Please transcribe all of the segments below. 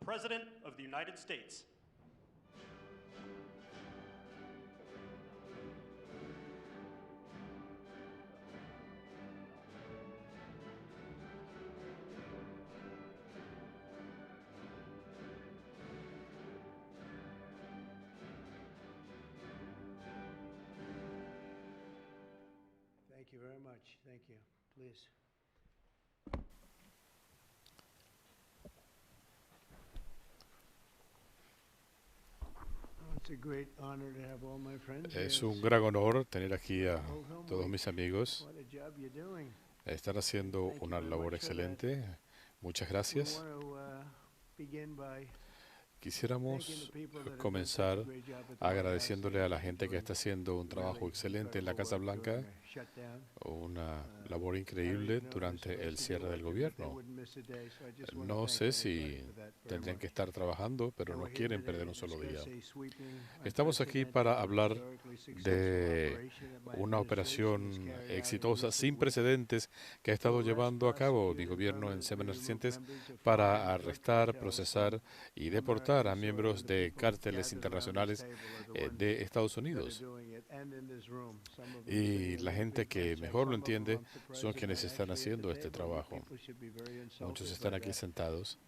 President of the United States. Thank you very much. Thank you. Please. It's a great honor to have all my friends here. Es un gran honor tener aquí a todos mis amigos. What a job you're doing. Están haciendo Thank you una very labor much for excelente. Muchas We gracias. want to begin by Quisiéramos thanking the people that have done comenzar such a great job at the White House agradeciendo a la and gente que doing está haciendo un trabajo really excelente en la incredible Casa work Blanca, during the shutdown. una labor I increíble don't know if they're durante el supposed to cierre be del working, but they gobierno. wouldn't miss a day, so I just want to No thank sé everybody si for that very tendrían que much. estar trabajando, pero And no we're here quieren today perder to un solo discuss día. a sweeping, Estamos aquí unprecedented, para hablar historically successful de operation that my una administration has operación carried out in exitosa recent sin weeks precedentes que ha to estado arrest, llevando a cabo mi prosecute, and gobierno en permanently semanas remove recientes members of para foreign drug arrestar, cartels procesar from y deportar a American soil, and miembros the de people cárteles gathered around this internacionales table are the ones de Estados that are Unidos. doing it, and in this room. Some of them Y sitting in la this gente big que paycheck, mejor lo some of them entiende I'm surprised son are quienes not están actually at the haciendo este table. You trabajo. people should be very Muchos insulted están by aquí that. sentados.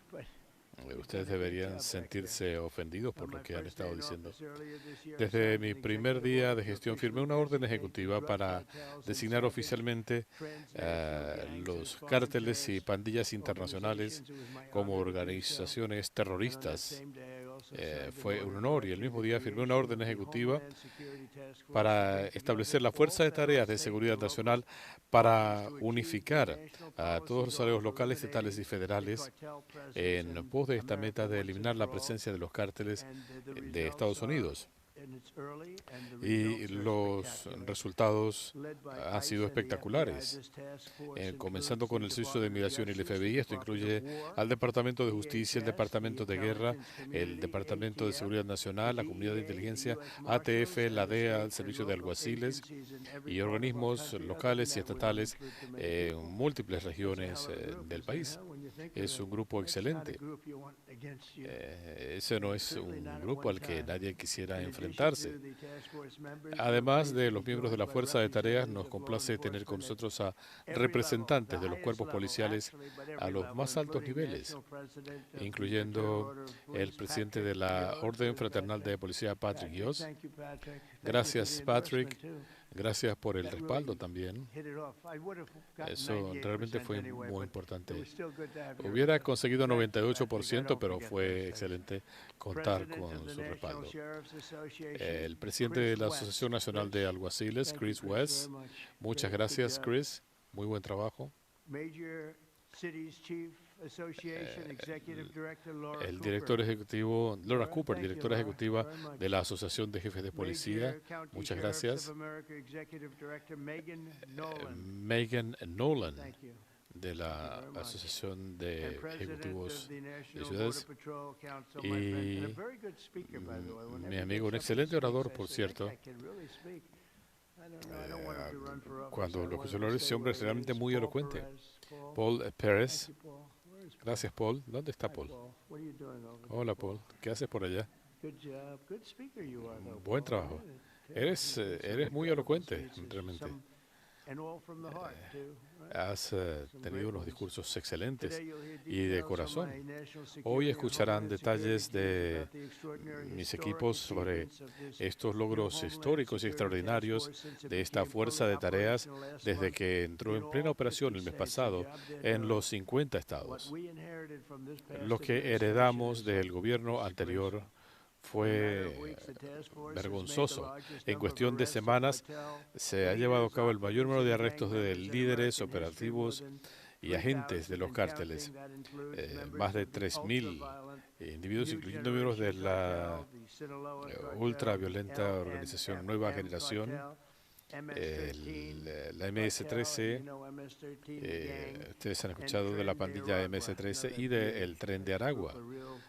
But you've Ustedes done a good deberían job back there. sentirse ofendidos por On lo my que han first day estado in diciendo. office earlier this year, I Desde signed mi an primer executive día order de to gestión firmé officially una orden designate the ejecutiva drug para cartels and designar second oficialmente transnational gangs los as foreign cárteles y terrorist pandillas internacionales organizations. It was my como honor to do so. organizaciones And on that terroristas. same day, I also signed an Fue un order honor y el directing mismo the día firmé una creation orden of the ejecutiva Homeland Security Task Force to para bring establecer together la all Fuerza de federal, Tareas de state, Seguridad and local Nacional bodies para to achieve unificar international a todos policy los aliados goals of locales, estatales y eliminating the federales cartel presence en in pos de esta America meta de once and eliminar la for all. presencia de los cárteles And the de results Estados Unidos. and it's early, and the Y results are los spectacular. resultados Led by han sido ICE and the FBI, espectaculares. this task force Comenzando includes con the el Servicio de Department of Inmigración y el Justice, FBI, the esto Department incluye of War, al Departamento de Justicia, el DHS, Departamento the de Guerra, Intelligence el Community, Departamento de ATF, Seguridad the Nacional, la Comunidad de DEA, the Inteligencia, U.S. ATF, Marshals, la and the DEA, state el and Servicio de local Alguaciles agencies in every y part of our organismos country. Other than locales y that, we're not estatales included too many en people. múltiples That's a regiones hell of a group, del isn't it, país. huh, when you think of Es it? un grupo That's not a excelente. group you want against you. Ese no es Certainly un not at grupo one al que time. nadie quisiera In addition enfrentarse. to the task force members, we're Además pleased de to los be miembros de joined la by Fuerza de Tareas, representatives nos of law complace tener con enforcement at nosotros a every level, representantes the de los highest cuerpos level, policiales actually, but every a los level, más altos including niveles, National President of the incluyendo Fraternal Order of el Police, presidente de Patrick la Yost. Orden Where's Fraternal de Patrick? Policía, Patrick Yost. Thank you, Patrick. Thank you for Gracias, the Patrick. endorsement, too. Gracias por el That respaldo really también. hit it off. I would have gotten Eso realmente 98% fue anyway, muy but importante. it was still good to have your Hubiera conseguido thank you, Patrick. I 98%, don't pero forget fue those things. excelente contar President con of the su National respaldo. Sheriff's Association, El presidente de Chris la West. Asociación Nacional de Chris, Alguaciles, thank you, Chris Chris, West. very much. Muchas Good gracias, job. Chris. Muy buen trabajo. Major Cities Chief Association Executive Director Laura El Cooper. director ejecutivo, Laura Cooper, Thank you, directora Laura, ejecutiva very much. de la Asociación de Jefes de Policía. Major County Muchas Sheriffs gracias. of America Executive Director Megan Nolan. Megan Nolan, Thank you. de la very much. Asociación de And President Ejecutivos of the de National Ciudades. Border Patrol Council, my friend, and a Y very good speaker, by the way. Whenever mi he amigo, un gets up and excelente orador, speaks, I por say, cierto. "That guy can really speak." I don't know, I don't want him to run for office. Cuando I los want him to funcionarios, stay ese hombre where es he realmente is. muy Paul elocuente. Perez. Paul. Paul Pérez. Thank you, Paul. Where is Paul? Gracias, Paul. ¿Dónde está Hi, Paul? Paul. What are you doing over there, Hola, Paul. ¿Qué haces por allá? Good job. Good speaker you are, though, Buen Paul. trabajo. Yeah, Eres, you did some eres muy incredible elocuente, speeches, realmente. and all from the heart, too, right? Has Some tenido great unos ones. discursos excelentes Today you'll hear y de details on corazón. my national security Hoy and escucharán homeland detalles security teams de about the extraordinary mis historic equipos sobre achievements of this estos new logros Homeland históricos y Security Task extraordinarios Force since it de esta became fuerza fully de tareas operational last desde month que entró in en plena all operación 50 el mes states. pasado The job they're en doing. los 50 What estados. we inherited from this past Lo que administration heredamos is del gobierno anterior disgraceful. In a matter fue of weeks, the task force has made the vergonzoso. largest En number of cuestión de arrests of semanas cartel se ha llevado a leaders, cabo el mayor número de operatives, and arrestos gang de members in líderes, American history, more operativos than y agentes de 3,000 los and cárteles. counting. That includes members Más de of the 3.000 ultra-violent individuos, New incluyendo miembros de Generation la Cartel, the Sinaloa Cartel, ultraviolenta LNM organización Nueva Generación, MS-13 la MS-13. cartel, you know MS-13 gang, Ustedes han and escuchado de la Tren de pandilla Aragua, MS-13 another y del Tren de Aragua. group of real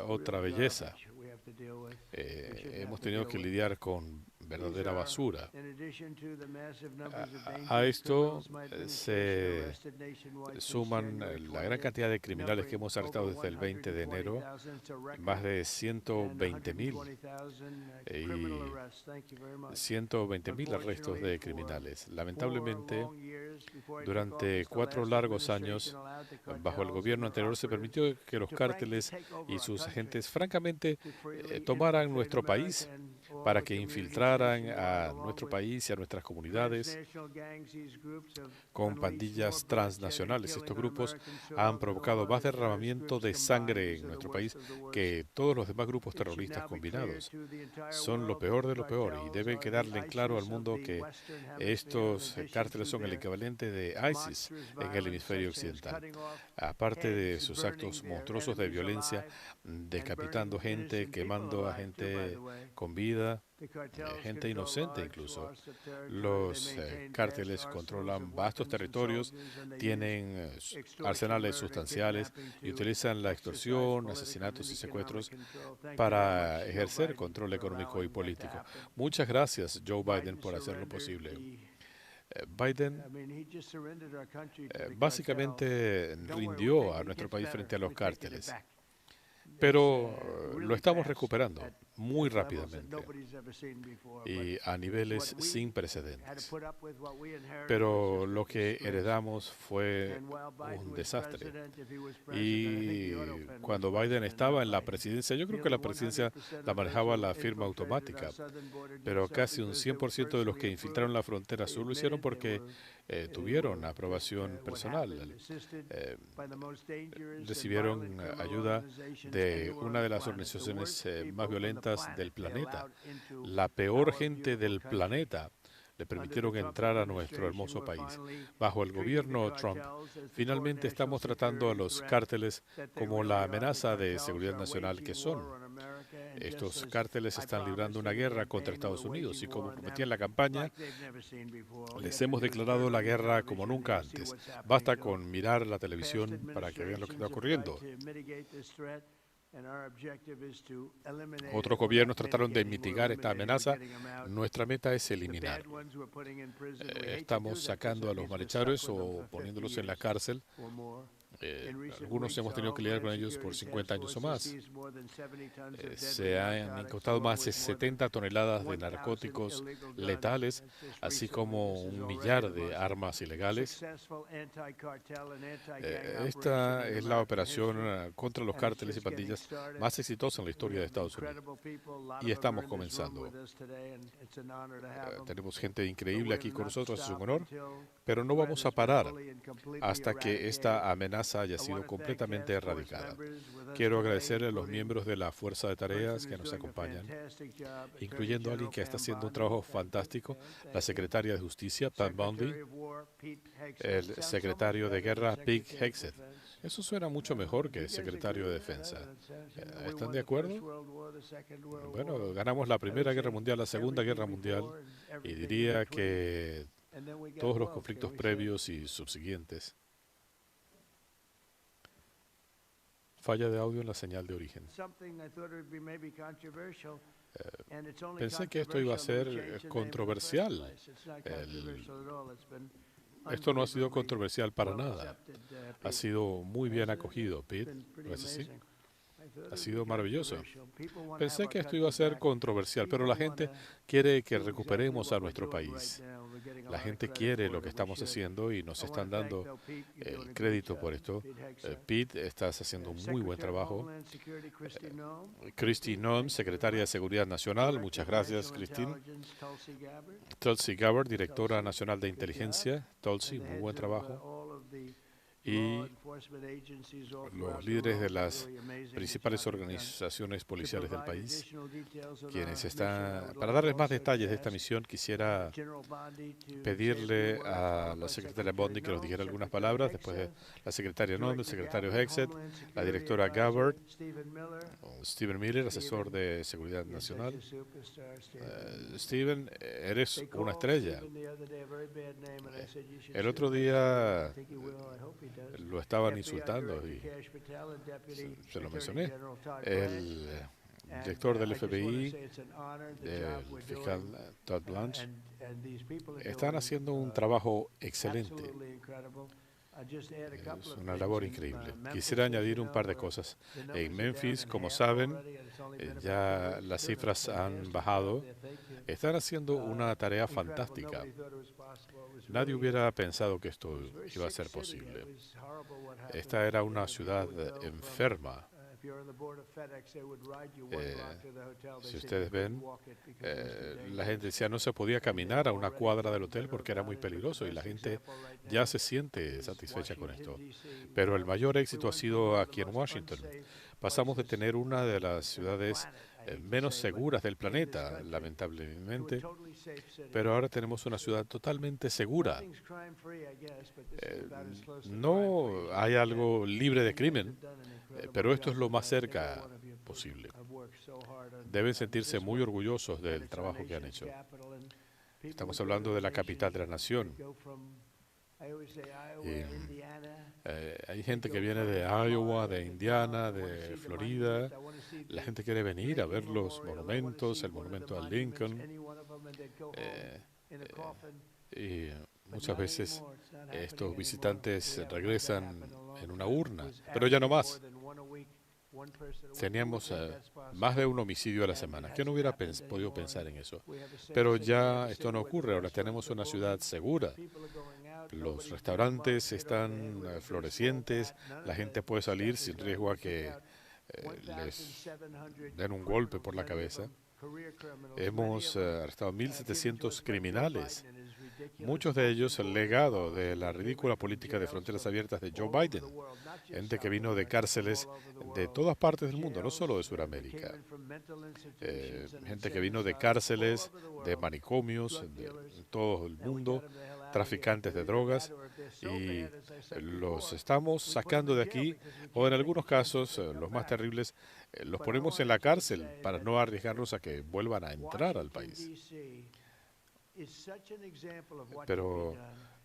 Otra garbage belleza. we have to deal with. We shouldn't have Hemos to tenido deal que with. lidiar con verdadera basura. In addition to the massive numbers of dangerous A esto criminals my administration se arrested nationwide since suman January la gran 20th, cantidad de criminales que hemos arrestado numbering desde el 20 de enero, 140,000. It's a record. más de And 120.000 120,000 y criminal arrests. Thank you very much. 120.000 arrestos de criminales. Lamentablemente, durante 4 largos años, bajo el gobierno anterior, se permitió que los cárteles y sus agentes francamente tomaran nuestro país para que infiltraran a nuestro país y a nuestras comunidades con pandillas transnacionales. Estos grupos han provocado más derramamiento de sangre en nuestro país que todos los demás grupos terroristas combinados. Son lo peor de lo peor y debe quedarle en claro al mundo que estos cárteles son el equivalente de ISIS en el hemisferio occidental. Aparte de sus actos monstruosos de violencia, decapitando gente, quemando a gente con vida, gente inocente incluso. Los cárteles controlan vastos territorios, tienen arsenales sustanciales y utilizan la extorsión, asesinatos y secuestros para ejercer control económico y político. Muchas gracias, Joe Biden, por hacerlo posible. Biden básicamente rindió a nuestro país frente a los cárteles, pero lo estamos recuperando muy rápidamente y a niveles sin precedentes. Pero lo que heredamos fue un desastre. Y cuando Biden estaba en la presidencia, yo creo que la presidencia la manejaba la firma automática, pero casi un 100% de los que infiltraron la frontera sur lo hicieron porque tuvieron aprobación personal. Recibieron ayuda de una de las organizaciones más violentas del planeta. La peor gente del planeta le permitieron entrar a nuestro hermoso país. Bajo el gobierno Trump, finalmente estamos tratando a los cárteles como la amenaza de seguridad nacional que son. Estos cárteles están librando una guerra contra Estados Unidos y como prometí en la campaña, les hemos declarado la guerra como nunca antes. Basta con mirar la televisión para que vean lo que está ocurriendo. Otros gobiernos trataron de mitigar esta amenaza. Nuestra meta es eliminar. Estamos sacando a los malhechores o poniéndolos en la cárcel. Algunos hemos tenido que lidiar con ellos por 50 años o más. Se han incautado más de 70 toneladas de narcóticos letales, así como 1 millar de armas ilegales. Esta es la operación contra los cárteles y pandillas más exitosa en la historia de Estados Unidos. Y estamos comenzando. Tenemos gente increíble aquí con nosotros, es un honor, pero no vamos a parar hasta que esta amenaza haya sido completamente erradicada. Quiero agradecerle a los miembros de la Fuerza de Tareas que nos acompañan, incluyendo a alguien que está haciendo un trabajo fantástico, la Secretaria de Justicia, Pam Bondi, el Secretario de Guerra, Pete Hegseth. Eso suena mucho mejor que Secretario de Defensa. ¿Están de acuerdo? Bueno, ganamos la Primera Guerra Mundial, la Segunda Guerra Mundial, y diría que todos los conflictos previos y subsiguientes. Falla de audio en la señal de origen. Pensé que esto iba a ser controversial. Esto no ha sido controversial para nada. Ha sido muy bien acogido, Pete. ¿No es así? Ha sido maravilloso. Pensé que esto iba a ser controversial, pero la gente quiere que recuperemos a nuestro país. La gente quiere lo que estamos haciendo y nos están dando el crédito por esto. Pete, estás haciendo un muy buen trabajo. Kristi Noem, Secretaria de Seguridad Nacional. Muchas gracias, Christine. Tulsi Gabbard, Directora Nacional de Inteligencia. Tulsi, muy buen trabajo. Y los líderes de las principales organizaciones policiales del país, quienes están... Para darles más detalles de esta misión, quisiera pedirle a la secretaria Bondi que nos dijera algunas palabras, después de la secretaria Noem, el secretario Hegseth, la directora Gabbard, Stephen Miller, asesor de Seguridad Nacional. Stephen, eres una estrella. El otro día lo estaban insultando y se lo mencioné. El director del FBI, el fiscal Todd Blanche, están haciendo un trabajo excelente. Es una labor increíble. Quisiera añadir un par de cosas. En Memphis, como saben, ya las cifras han bajado. Están haciendo una tarea fantástica. Nadie hubiera pensado que esto iba a ser posible. Esta era una ciudad enferma. Si ustedes ven, la gente decía no se podía caminar a una cuadra del hotel porque era muy peligroso y la gente ya se siente satisfecha con esto. Pero el mayor éxito ha sido aquí en Washington. Pasamos de tener una de las ciudades menos seguras del planeta, lamentablemente, pero ahora tenemos una ciudad totalmente segura. No hay algo libre de crimen, pero esto es lo más cerca posible. Deben sentirse muy orgullosos del trabajo que han hecho. Estamos hablando de la capital de la nación. Hay gente que viene de Iowa, de Indiana, de Florida. La gente quiere venir a ver los monumentos, el monumento a Lincoln. Y muchas veces estos visitantes regresan en una urna, pero ya no más. Teníamos más de un homicidio a la semana. ¿Quién hubiera podido pensar en eso? Pero ya esto no ocurre. Ahora tenemos una ciudad segura. Los restaurantes están florecientes. La gente puede salir sin riesgo a que les den un golpe por la cabeza. Hemos arrestado 1.700 criminales, muchos de ellos el legado de la ridícula política de fronteras abiertas de Joe Biden, gente que vino de cárceles de todas partes del mundo, no solo de Sudamérica, gente que vino de cárceles, de manicomios, de todo el mundo, traficantes de drogas, y los estamos sacando de aquí, o en algunos casos, los más terribles, los ponemos en la cárcel para no arriesgarnos a que vuelvan a entrar al país. Pero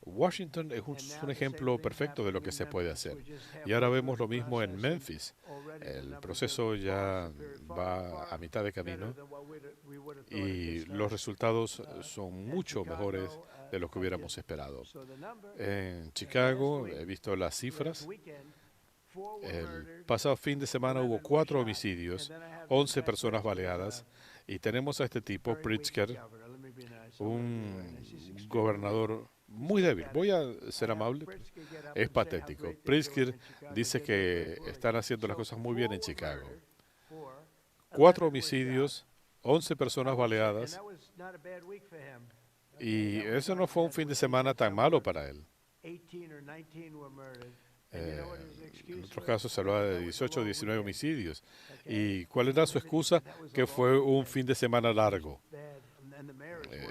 Washington es un ejemplo perfecto de lo que se puede hacer. Y ahora vemos lo mismo en Memphis. El proceso ya va a mitad de camino y los resultados son mucho mejores de lo que hubiéramos esperado. En Chicago he visto las cifras. El pasado fin de semana hubo 4 homicidios, 11 personas baleadas, y tenemos a este tipo, Pritzker, un gobernador muy débil. Voy a ser amable, es patético. Pritzker dice que están haciendo las cosas muy bien en Chicago. 4 homicidios, 11 personas baleadas, y eso no fue un fin de semana tan malo para él. En otros casos se hablaba de 18 o 19 homicidios. ¿Y cuál era su excusa? Que fue un fin de semana largo.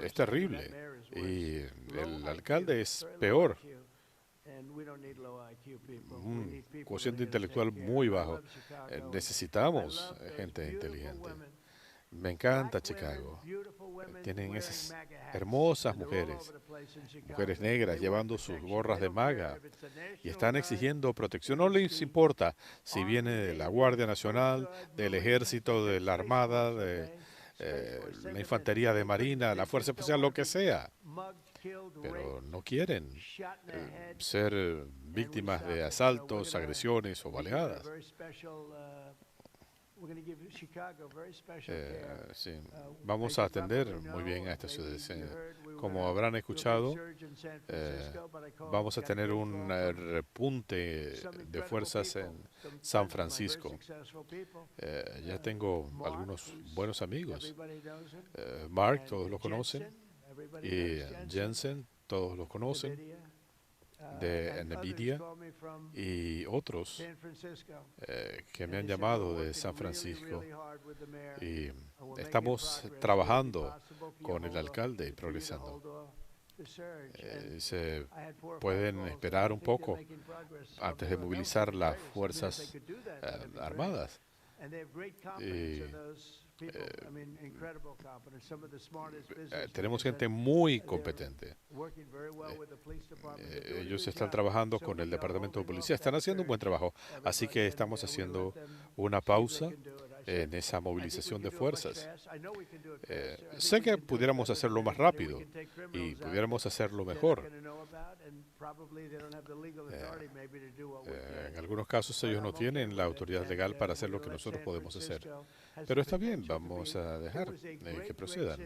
Es terrible. Y el alcalde es peor. Un cociente intelectual muy bajo. Necesitamos gente inteligente. Me encanta Chicago. Tienen esas hermosas mujeres, mujeres negras llevando sus gorras de MAGA y están exigiendo protección. No les importa si viene de la Guardia Nacional, del Ejército, de la Armada, de la Infantería de Marina, la Fuerza Especial, lo que sea. Pero no quieren ser víctimas de asaltos, agresiones o baleadas. Sí. Vamos a atender muy bien a esta ciudad. Como habrán escuchado, vamos a tener un repunte de fuerzas en San Francisco. Ya tengo algunos buenos amigos. Mark, todos lo conocen, y Jensen, todos lo conocen, de NVIDIA, y otros que me han llamado de San Francisco, y estamos trabajando con el alcalde y progresando. Se pueden esperar un poco antes de movilizar las fuerzas armadas. Tenemos gente muy competente. Ellos están trabajando con el Departamento de Policía, están haciendo un buen trabajo, así que estamos haciendo una pausa en esa movilización de fuerzas. Sé que pudiéramos hacerlo más rápido y pudiéramos hacerlo mejor. En algunos casos ellos no tienen la autoridad legal para hacer lo que nosotros podemos hacer. Pero está bien, vamos a dejar que procedan.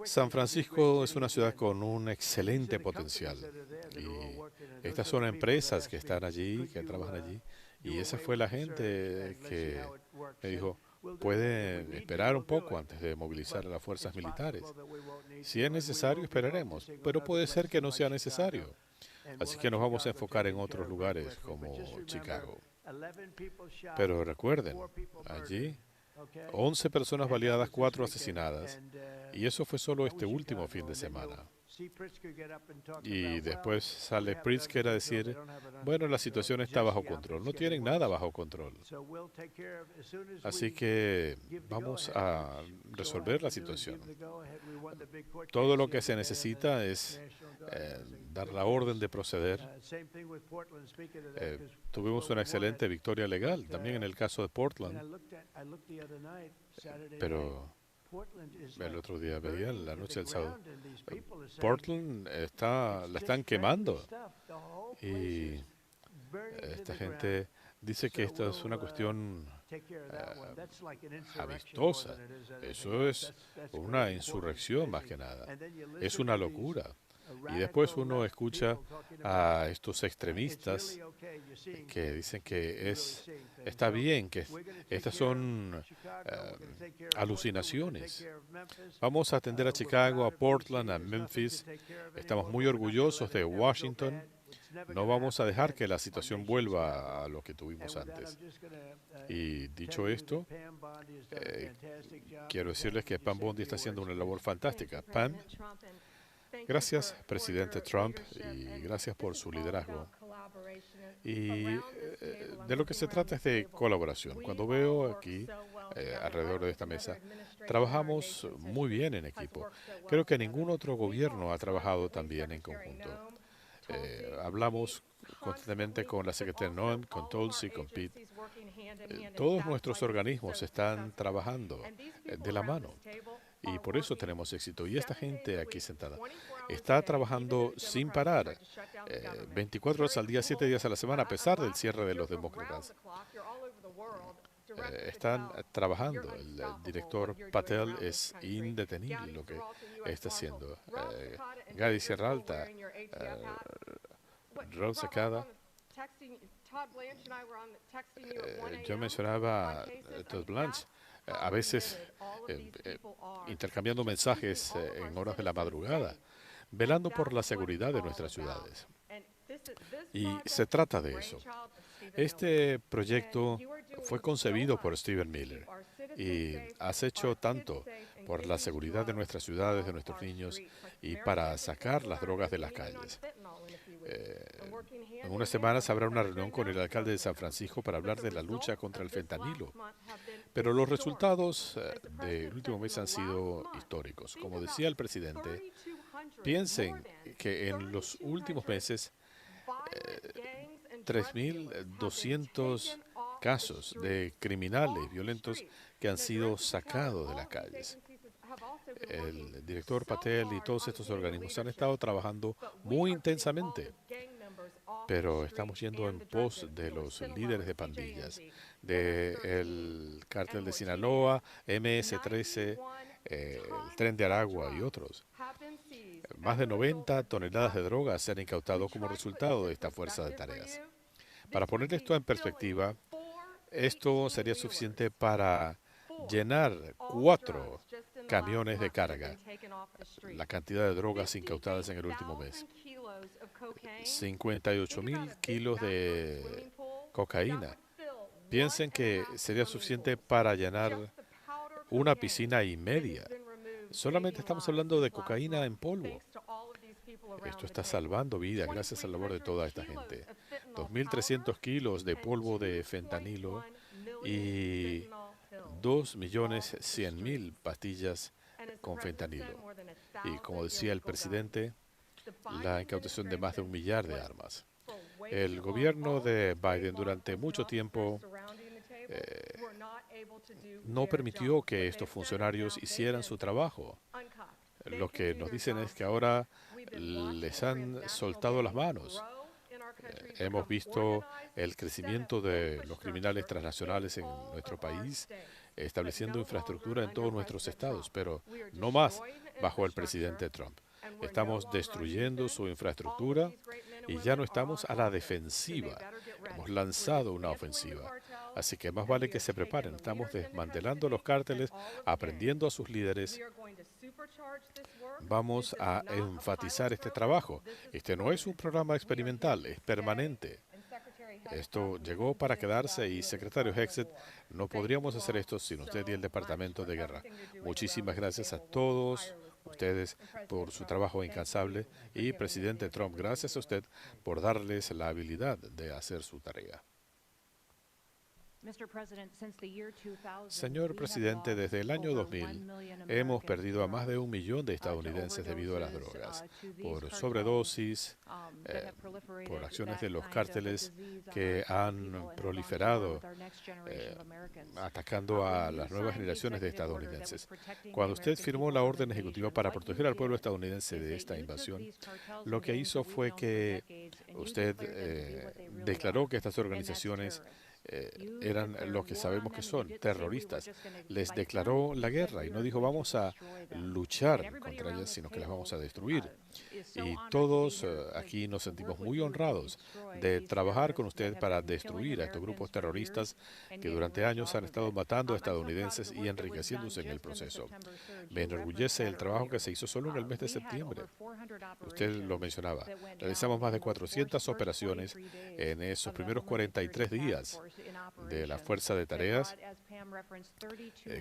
San Francisco es una ciudad con un excelente potencial. Y estas son empresas que están allí, que trabajan allí. Y esa fue la gente que me dijo, puede esperar un poco antes de movilizar a las fuerzas militares. Si es necesario, esperaremos, pero puede ser que no sea necesario. Así que nos vamos a enfocar en otros lugares como Chicago. Pero recuerden, allí 11 personas baleadas, 4 asesinadas, y eso fue solo este último fin de semana. Y después sale Pritzker a decir, bueno, la situación está bajo control. No tienen nada bajo control. Así que vamos a resolver la situación. Todo lo que se necesita es dar la orden de proceder. Tuvimos una excelente victoria legal, también en el caso de Portland. Pero el otro día veía, la noche del sábado, Portland la están quemando. Y esta gente dice que esto es una cuestión amistosa. Eso es una insurrección más que nada. Es una locura. Y después uno escucha a estos extremistas que dicen que está bien, que estas son alucinaciones. Vamos a atender a Chicago, a Portland, a Memphis. Estamos muy orgullosos de Washington. No vamos a dejar que la situación vuelva a lo que tuvimos antes. Y dicho esto, quiero decirles que Pam Bondi está haciendo una labor fantástica. Pam, gracias, presidente Trump, y gracias por su liderazgo. Y de lo que se trata es de colaboración. Cuando veo aquí, alrededor de esta mesa, trabajamos muy bien en equipo. Creo que ningún otro gobierno ha trabajado tan bien en conjunto. Hablamos constantemente con la secretaria Noem, con Tulsi, con Pete. Todos nuestros organismos están trabajando de la mano. Y por eso tenemos éxito. Y esta gente aquí sentada está trabajando sin parar, 24 horas al día, 7 días a la semana, a pesar del cierre de los demócratas. Están trabajando. El director Patel es indetenible lo que está haciendo. Gadi Sierra Alta, Rosa Cada. Yo mencionaba a Todd Blanche. A veces intercambiando mensajes en horas de la madrugada, velando por la seguridad de nuestras ciudades. Y se trata de eso. Este proyecto fue concebido por Stephen Miller y has hecho tanto por la seguridad de nuestras ciudades, de nuestros niños y para sacar las drogas de las calles. En unas semanas habrá una reunión con el alcalde de San Francisco para hablar de la lucha contra el fentanilo. Pero los resultados del último mes han sido históricos. Como decía el presidente, piensen que en los últimos meses 3.200 casos de criminales violentos que han sido sacados de las calles. El director Patel y todos estos organismos han estado trabajando muy intensamente, pero estamos yendo en pos de los líderes de pandillas, del cártel de Sinaloa, MS-13, el Tren de Aragua y otros. Más de 90 toneladas de drogas se han incautado como resultado de esta fuerza de tareas. Para poner esto en perspectiva, esto sería suficiente para llenar 4 camiones de carga, la cantidad de drogas incautadas en el último mes. 58.000 kilos de cocaína. Piensen que sería suficiente para llenar una piscina y media. Solamente estamos hablando de cocaína en polvo. Esto está salvando vidas gracias al labor de toda esta gente. 2.300 kilos de polvo de fentanilo y 2.100.000 pastillas con fentanilo. Y como decía el presidente, la incautación de más de 1 millar de armas. El gobierno de Biden durante mucho tiempo no permitió que estos funcionarios hicieran su trabajo. Lo que nos dicen es que ahora les han soltado las manos. Hemos visto el crecimiento de los criminales transnacionales en nuestro país, estableciendo infraestructura en todos nuestros estados, pero no más bajo el presidente Trump. Estamos destruyendo su infraestructura y ya no estamos a la defensiva. Hemos lanzado una ofensiva. Así que más vale que se preparen. Estamos desmantelando los cárteles, aprendiendo a sus líderes. Vamos a enfatizar este trabajo. Este no es un programa experimental, es permanente. Esto llegó para quedarse y, secretario Hexet, no podríamos hacer esto sin usted y el Departamento de Guerra. Muchísimas gracias a todos ustedes por su trabajo incansable y, presidente Trump, gracias a usted por darles la habilidad de hacer su tarea. Señor presidente, desde el año 2000 hemos perdido a más de 1 millón de estadounidenses debido a las drogas, por sobredosis, por acciones de los cárteles que han proliferado, atacando a las nuevas generaciones de estadounidenses. Cuando usted firmó la orden ejecutiva para proteger al pueblo estadounidense de esta invasión, lo que hizo fue que usted declaró que estas organizaciones eran lo que sabemos que son, terroristas. Les declaró la guerra y no dijo vamos a luchar contra ellas, sino que las vamos a destruir. Y todos aquí nos sentimos muy honrados de trabajar con usted para destruir a estos grupos terroristas que durante años han estado matando a estadounidenses y enriqueciéndose en el proceso. Me enorgullece el trabajo que se hizo solo en el mes de septiembre. Usted lo mencionaba. Realizamos más de 400 operaciones en esos primeros 43 días de la Fuerza de Tareas.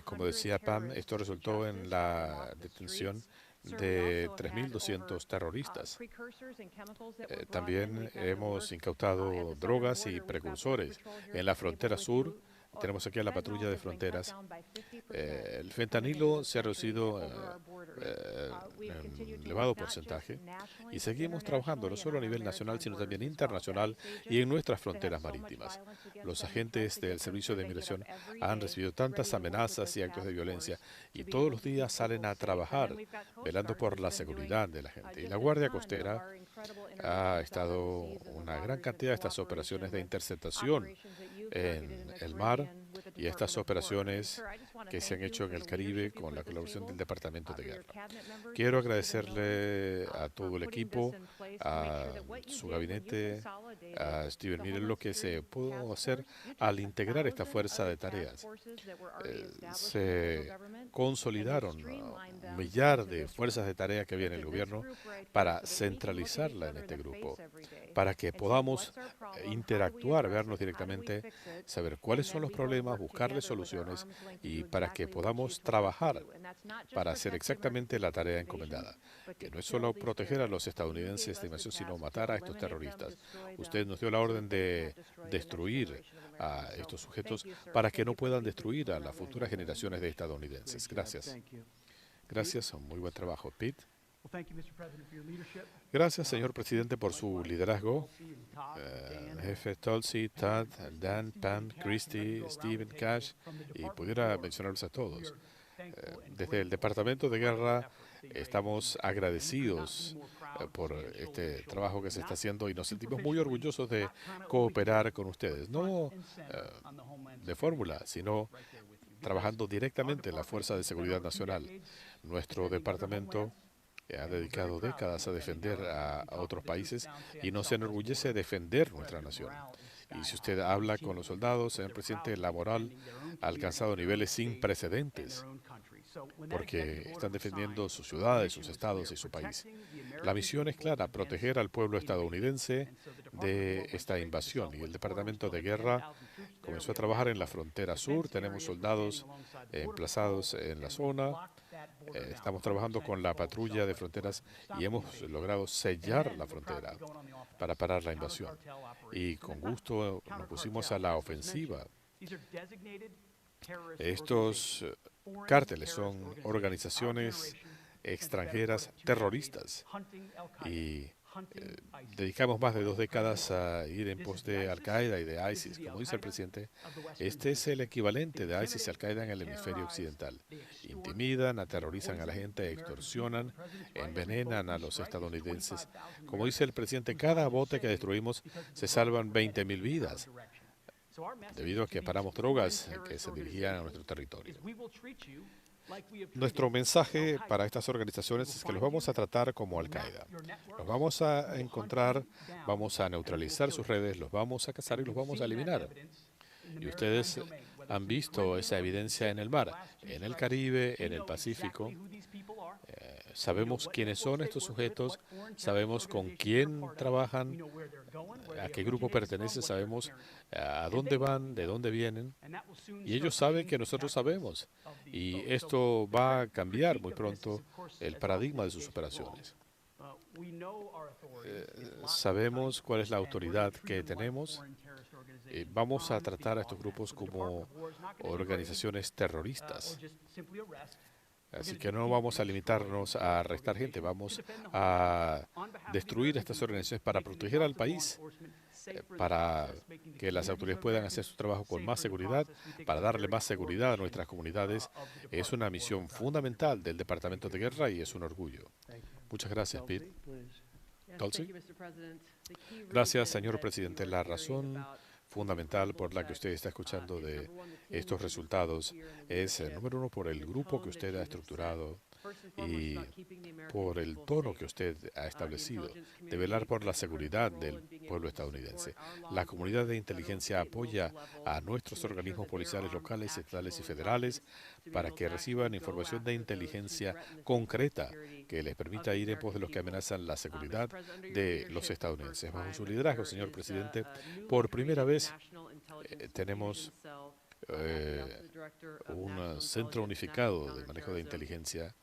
Como decía Pam, esto resultó en la detención de 3.200 terroristas. También hemos incautado drogas y precursores en la frontera sur. Tenemos aquí a la patrulla de fronteras. El fentanilo se ha reducido en elevado porcentaje y seguimos trabajando no solo a nivel nacional, sino también internacional y en nuestras fronteras marítimas. Los agentes del Servicio de Inmigración han recibido tantas amenazas y actos de violencia y todos los días salen a trabajar velando por la seguridad de la gente. Y la Guardia Costera ha estado una gran cantidad de estas operaciones de interceptación en el mar y estas operaciones que se han hecho en el Caribe con la colaboración del Departamento de Guerra. Quiero agradecerle a todo el equipo, a su gabinete, a Steven Miller, lo que se pudo hacer al integrar esta fuerza de tareas. Se consolidaron un millar de fuerzas de tarea que había en el gobierno para centralizarla en este grupo, para que podamos interactuar, vernos directamente, saber cuáles son los problemas, buscarles soluciones y para que podamos trabajar para hacer exactamente la tarea encomendada, que no es solo proteger a los estadounidenses de invasión, sino matar a estos terroristas. Usted nos dio la orden de destruir a estos sujetos para que no puedan destruir a las futuras generaciones de estadounidenses. Gracias. Gracias, muy buen trabajo, Pete. Gracias, señor presidente, por su liderazgo. Jefe Tulsi, Todd, Dan, Pam, Christy, Steven, Cash, y pudiera mencionarlos a todos. Desde el Departamento de Guerra estamos agradecidos por este trabajo que se está haciendo y nos sentimos muy orgullosos de cooperar con ustedes. No de fórmula, sino trabajando directamente en la Fuerza de Seguridad Nacional. Nuestro departamento ha dedicado décadas a defender a otros países y nos enorgullece defender nuestra nación. Y si usted habla con los soldados, señor presidente, la moral ha alcanzado niveles sin precedentes porque están defendiendo sus ciudades, sus estados y su país. La misión es clara, proteger al pueblo estadounidense de esta invasión. Y el Departamento de Guerra comenzó a trabajar en la frontera sur. Tenemos soldados emplazados en la zona. Estamos trabajando con la patrulla de fronteras y hemos logrado sellar la frontera para parar la invasión. Y con gusto nos pusimos a la ofensiva. Estos cárteles son organizaciones extranjeras terroristas y dedicamos más de 2 décadas a ir en pos de Al-Qaeda y de ISIS. Como dice el presidente, este es el equivalente de ISIS y Al-Qaeda en el hemisferio occidental. Intimidan, aterrorizan a la gente, extorsionan, envenenan a los estadounidenses. Como dice el presidente, cada bote que destruimos se salvan 20.000 vidas debido a que paramos drogas que se dirigían a nuestro territorio. Nuestro mensaje para estas organizaciones es que los vamos a tratar como Al-Qaeda. Los vamos a encontrar, vamos a neutralizar sus redes, los vamos a cazar y los vamos a eliminar. Y ustedes han visto esa evidencia en el mar, en el Caribe, en el Pacífico. Sabemos quiénes son estos sujetos, sabemos con quién trabajan, a qué grupo pertenecen, sabemos a dónde van, de dónde vienen. Y ellos saben que nosotros sabemos. Y esto va a cambiar muy pronto el paradigma de sus operaciones. Sabemos cuál es la autoridad que tenemos. Vamos a tratar a estos grupos como organizaciones terroristas. Así que no vamos a limitarnos a arrestar gente, vamos a destruir estas organizaciones para proteger al país, para que las autoridades puedan hacer su trabajo con más seguridad, para darle más seguridad a nuestras comunidades. Es una misión fundamental del Departamento de Guerra y es un orgullo. Muchas gracias, Pete. Tulsi. Gracias, señor presidente. La razón fundamental por la que usted está escuchando de estos resultados es, número uno, por el grupo que usted ha estructurado y por el tono que usted ha establecido de velar por la seguridad del pueblo estadounidense. La comunidad de inteligencia apoya a nuestros organismos policiales locales, estatales y federales para que reciban información de inteligencia concreta que les permita ir en pos de los que amenazan la seguridad de los estadounidenses. Bajo su liderazgo, señor presidente, por primera vez tenemos un centro unificado de manejo de inteligencia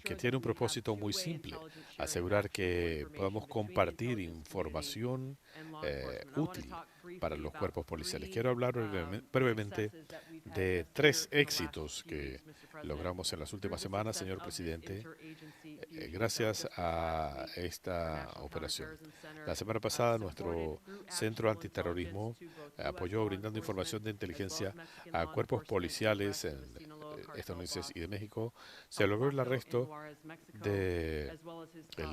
que tiene un propósito muy simple: asegurar que podamos compartir información útil para los cuerpos policiales. Quiero hablar brevemente de 3 éxitos que logramos en las últimas semanas, señor presidente, gracias a esta operación. La semana pasada, nuestro centro antiterrorismo apoyó brindando información de inteligencia a cuerpos policiales estadounidenses y de México. Se logró el arresto del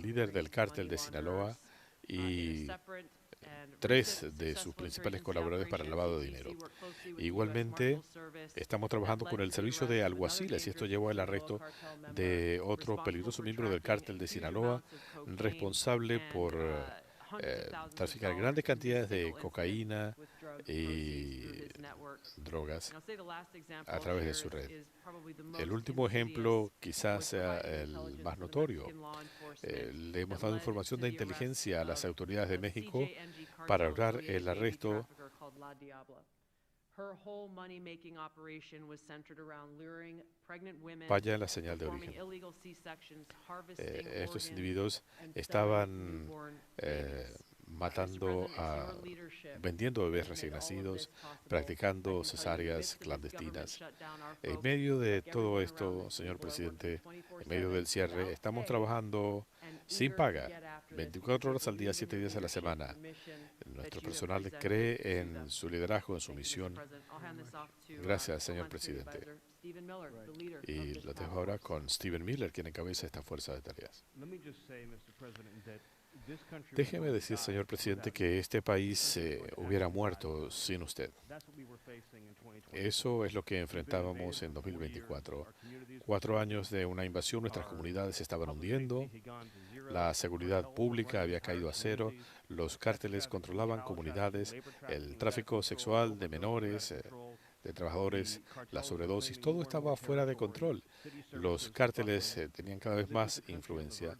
líder del cártel de Sinaloa y 3 de sus principales colaboradores para el lavado de dinero. Igualmente, estamos trabajando con el servicio de alguaciles y esto llevó al arresto de otro peligroso miembro del cártel de Sinaloa, responsable por traficar grandes cantidades de cocaína y drogas a través de su red. El último ejemplo quizás sea el más notorio. Le hemos dado información de inteligencia a las autoridades de México para lograr el arresto. Vaya la señal de origen. Estos individuos estaban vendiendo bebés recién nacidos, practicando cesáreas clandestinas. En medio de todo esto, señor presidente, en medio del cierre, estamos trabajando sin paga, 24 horas al día, 7 días a la semana. Nuestro personal cree en su liderazgo, en su misión. Gracias, señor presidente. Y lo dejo ahora con Stephen Miller, quien encabeza esta fuerza de tareas. Déjeme decir, señor presidente, que este país hubiera muerto sin usted. Eso es lo que enfrentábamos en 2024. 4 años de una invasión, nuestras comunidades se estaban hundiendo, la seguridad pública había caído a cero, los cárteles controlaban comunidades, el tráfico sexual de menores, de trabajadores, la sobredosis, todo estaba fuera de control. Los cárteles tenían cada vez más influencia.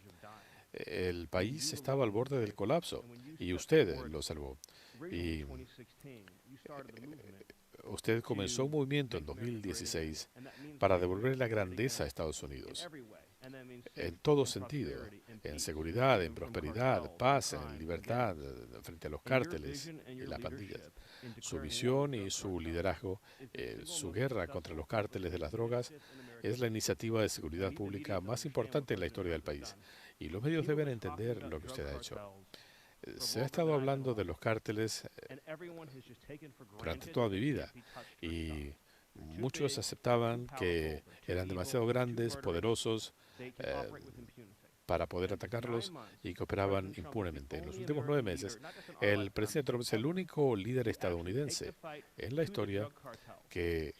El país estaba al borde del colapso y usted lo salvó. Y usted comenzó un movimiento en 2016 para devolver la grandeza a Estados Unidos, en todo sentido, en seguridad, en prosperidad, paz, en libertad, frente a los cárteles y las pandillas. Su visión y su liderazgo, su guerra contra los cárteles de las drogas, es la iniciativa de seguridad pública más importante en la historia del país. y los medios deben entender lo que usted ha hecho. Se ha estado hablando de los cárteles durante toda mi vida y muchos aceptaban que eran demasiado grandes, poderosos, para poder atacarlos y que operaban impunemente. En los últimos 9 meses, el presidente Trump es el único líder estadounidense en la historia que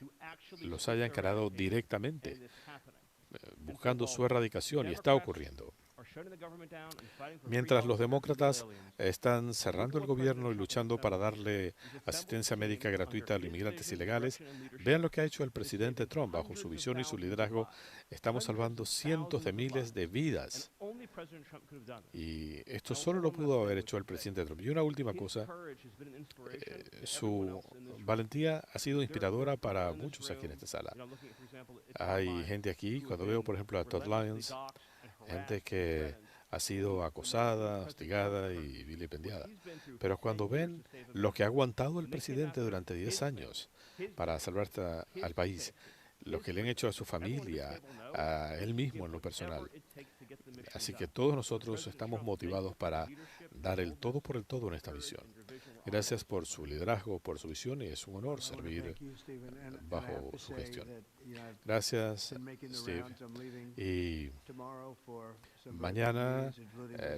los haya encarado directamente, buscando su erradicación, y está ocurriendo. Mientras los demócratas están cerrando el gobierno y luchando para darle asistencia médica gratuita a los inmigrantes ilegales, vean lo que ha hecho el presidente Trump. Bajo su visión y su liderazgo, estamos salvando cientos de miles de vidas. Y esto solo lo pudo haber hecho el presidente Trump. Y una última cosa, su valentía ha sido inspiradora para muchos aquí en esta sala. Hay gente aquí, cuando veo por ejemplo a Todd Lyons, gente que ha sido acosada, hostigada y vilipendiada. Pero cuando ven lo que ha aguantado el presidente durante 10 años para salvar al país, lo que le han hecho a su familia, a él mismo en lo personal. Así que todos nosotros estamos motivados para dar el todo por el todo en esta visión. Gracias por su liderazgo, por su visión, y es un honor servir bajo su gestión. Gracias, Steve. Y mañana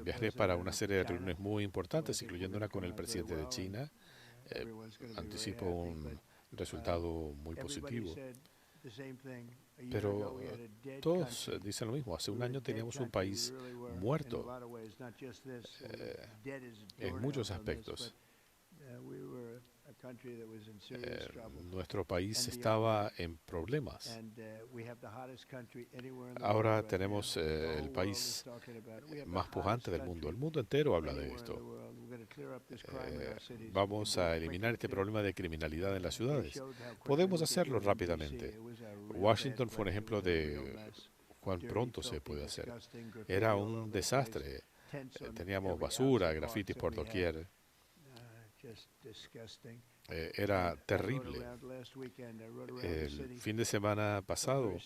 viajaré para una serie de reuniones muy importantes, incluyendo una con el presidente de China. Anticipo un resultado muy positivo. Pero todos dicen lo mismo. Hace un año teníamos un país muerto en muchos aspectos. Nuestro país estaba en problemas. Ahora tenemos el país más pujante del mundo. El mundo entero habla de esto. Vamos a eliminar este problema de criminalidad en las ciudades. Podemos hacerlo rápidamente. Washington fue un ejemplo de cuán pronto se puede hacer. Era un desastre. Teníamos basura, grafitis por doquier. Era terrible. El fin de semana pasado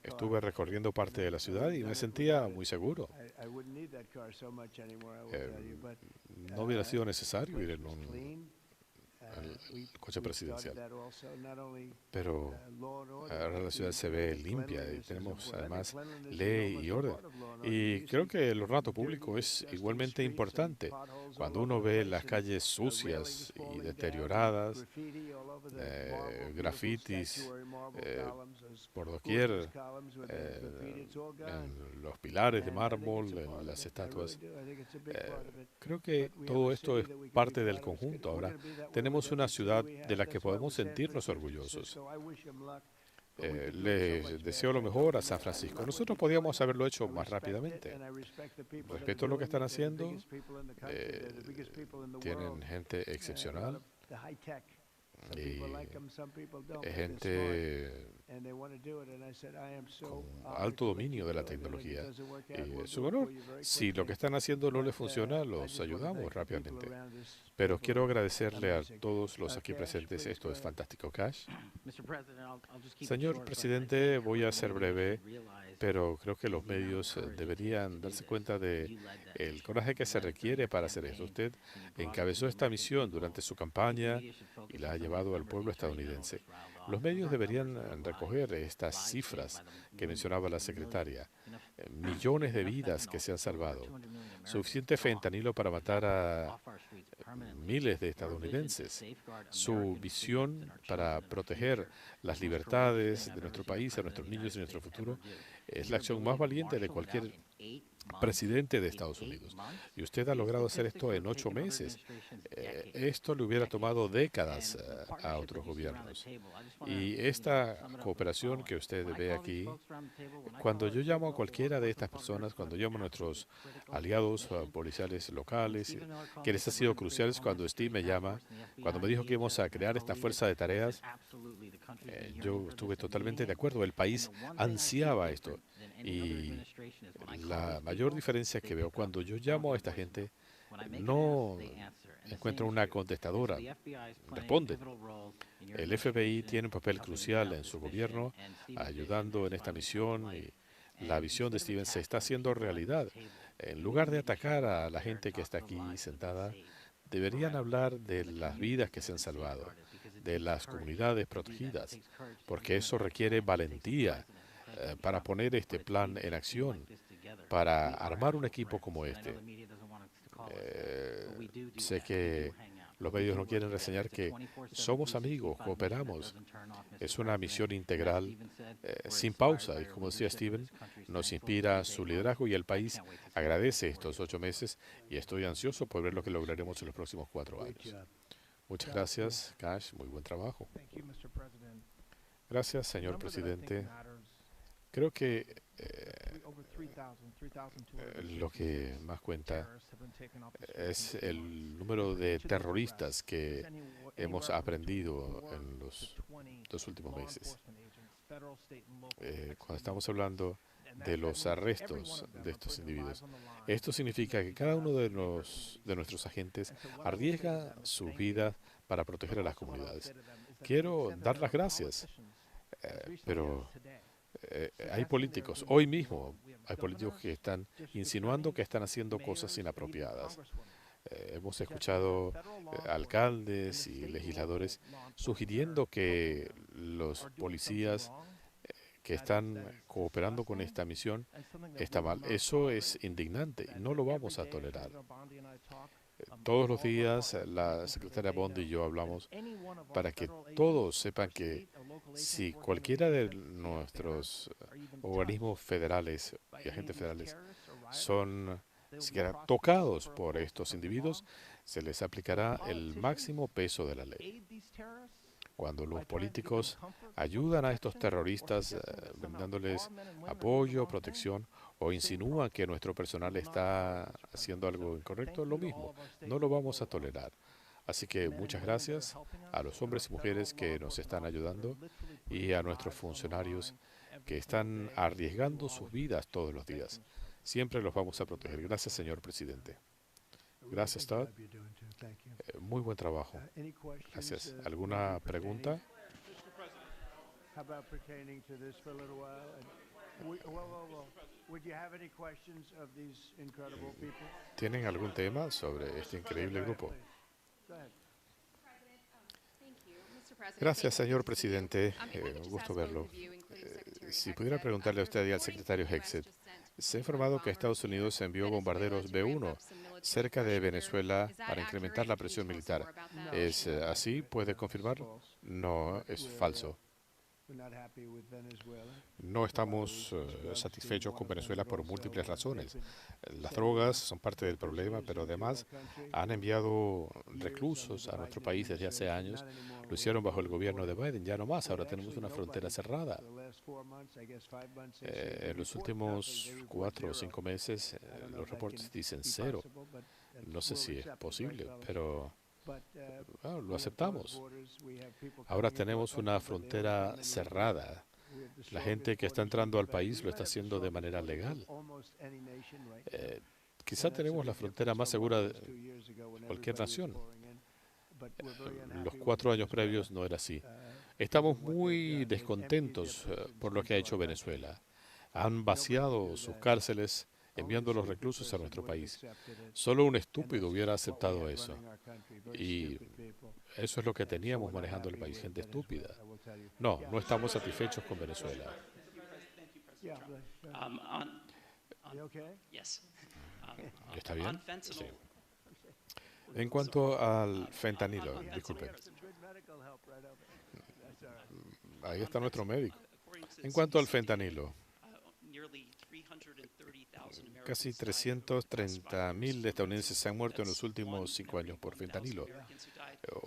estuve recorriendo parte de la ciudad y me sentía muy seguro. No hubiera sido necesario ir en un coche presidencial. Pero ahora la ciudad se ve limpia y tenemos además ley y orden. Y creo que el ornato público es igualmente importante. Cuando uno ve las calles sucias y deterioradas, grafitis por doquier, en los pilares de mármol, en las estatuas, creo que todo esto es parte del conjunto. Ahora tenemos una ciudad de la que podemos sentirnos orgullosos. Les deseo lo mejor a San Francisco. Nosotros podíamos haberlo hecho más rápidamente. Respeto lo que están haciendo. Tienen gente excepcional y gente con alto dominio de la tecnología. Y es un honor. Si lo que están haciendo no les funciona, los ayudamos rápidamente. Pero quiero agradecerle a todos los aquí presentes. Esto es fantástico. Cash. Señor presidente, voy a ser breve, pero creo que los medios deberían darse cuenta de el coraje que se requiere para hacer esto. Usted encabezó esta misión durante su campaña y la ha llevado al pueblo estadounidense. Los medios deberían recoger estas cifras que mencionaba la secretaria. Millones de vidas que se han salvado. Suficiente fentanilo para matar a miles de estadounidenses. Su visión para proteger las libertades de nuestro país, a nuestros niños y nuestro futuro, es la acción más valiente de cualquier presidente de Estados Unidos. Y usted ha logrado hacer esto en 8 meses. Esto le hubiera tomado décadas a otros gobiernos. Y esta cooperación que usted ve aquí, cuando yo llamo a cualquiera de estas personas, cuando llamo a nuestros aliados policiales locales, que les ha sido cruciales cuando Steve me llama, cuando me dijo que íbamos a crear esta fuerza de tareas, yo estuve totalmente de acuerdo. El país ansiaba esto. Y la mayor diferencia que veo cuando yo llamo a esta gente, no encuentro una contestadora, responden. El FBI tiene un papel crucial en su gobierno, ayudando en esta misión, y la visión de Steven se está haciendo realidad. En lugar de atacar a la gente que está aquí sentada, deberían hablar de las vidas que se han salvado, de las comunidades protegidas, porque eso requiere valentía para poner este plan en acción, para armar un equipo como este. Sé que los medios no quieren reseñar que somos amigos, cooperamos. Es una misión integral, sin pausa, y como decía Steven, nos inspira su liderazgo y el país agradece estos 8 meses y estoy ansioso por ver lo que lograremos en los próximos 4 años. Muchas gracias, Cash, muy buen trabajo. Gracias, señor presidente. Creo que lo que más cuenta es el número de terroristas que hemos aprendido en los 2 últimos meses. Cuando estamos hablando de los arrestos de estos individuos, esto significa que cada uno de nuestros agentes arriesga su vida para proteger a las comunidades. Quiero dar las gracias, pero hay políticos, hoy mismo hay políticos que están insinuando que están haciendo cosas inapropiadas. Hemos escuchado alcaldes y legisladores sugiriendo que los policías que están cooperando con esta misión está mal. Eso es indignante y no lo vamos a tolerar. Todos los días la secretaria Bond y yo hablamos para que todos sepan que si cualquiera de nuestros organismos federales y agentes federales son siquiera tocados por estos individuos, se les aplicará el máximo peso de la ley. Cuando los políticos ayudan a estos terroristas brindándoles apoyo, protección, o insinúan que nuestro personal está haciendo algo incorrecto, lo mismo, no lo vamos a tolerar. Así que muchas gracias a los hombres y mujeres que nos están ayudando y a nuestros funcionarios que están arriesgando sus vidas todos los días. Siempre los vamos a proteger. Gracias, señor presidente. Gracias, Todd. Muy buen trabajo. Gracias. ¿Alguna pregunta? ¿Tienen algún tema sobre este increíble grupo? Gracias, señor presidente. Un gusto verlo. Si pudiera preguntarle a usted y al secretario Hexet, se ha informado que Estados Unidos envió bombarderos B-1 cerca de Venezuela para incrementar la presión militar. ¿Es así? ¿Puede confirmarlo? No, es falso. No estamos satisfechos con Venezuela por múltiples razones. Las drogas son parte del problema, pero además han enviado reclusos a nuestro país desde hace años. Lo hicieron bajo el gobierno de Biden, ya no más. Ahora tenemos una frontera cerrada. En los últimos 4 o 5 meses, los reportes dicen 0. No sé si es posible, pero bueno, lo aceptamos. Ahora tenemos una frontera cerrada. La gente que está entrando al país lo está haciendo de manera legal. Quizá tenemos la frontera más segura de cualquier nación. Los 4 años previos no era así. Estamos muy descontentos por lo que ha hecho Venezuela. Han vaciado sus cárceles enviando los reclusos a nuestro país. Solo un estúpido hubiera aceptado eso. Y eso es lo que teníamos manejando el país, gente estúpida. No, no estamos satisfechos con Venezuela. ¿Está bien? Sí. En cuanto al fentanilo, disculpe. Ahí está nuestro médico. En cuanto al fentanilo, casi 330,000 estadounidenses se han muerto en los últimos 5 años por fentanilo.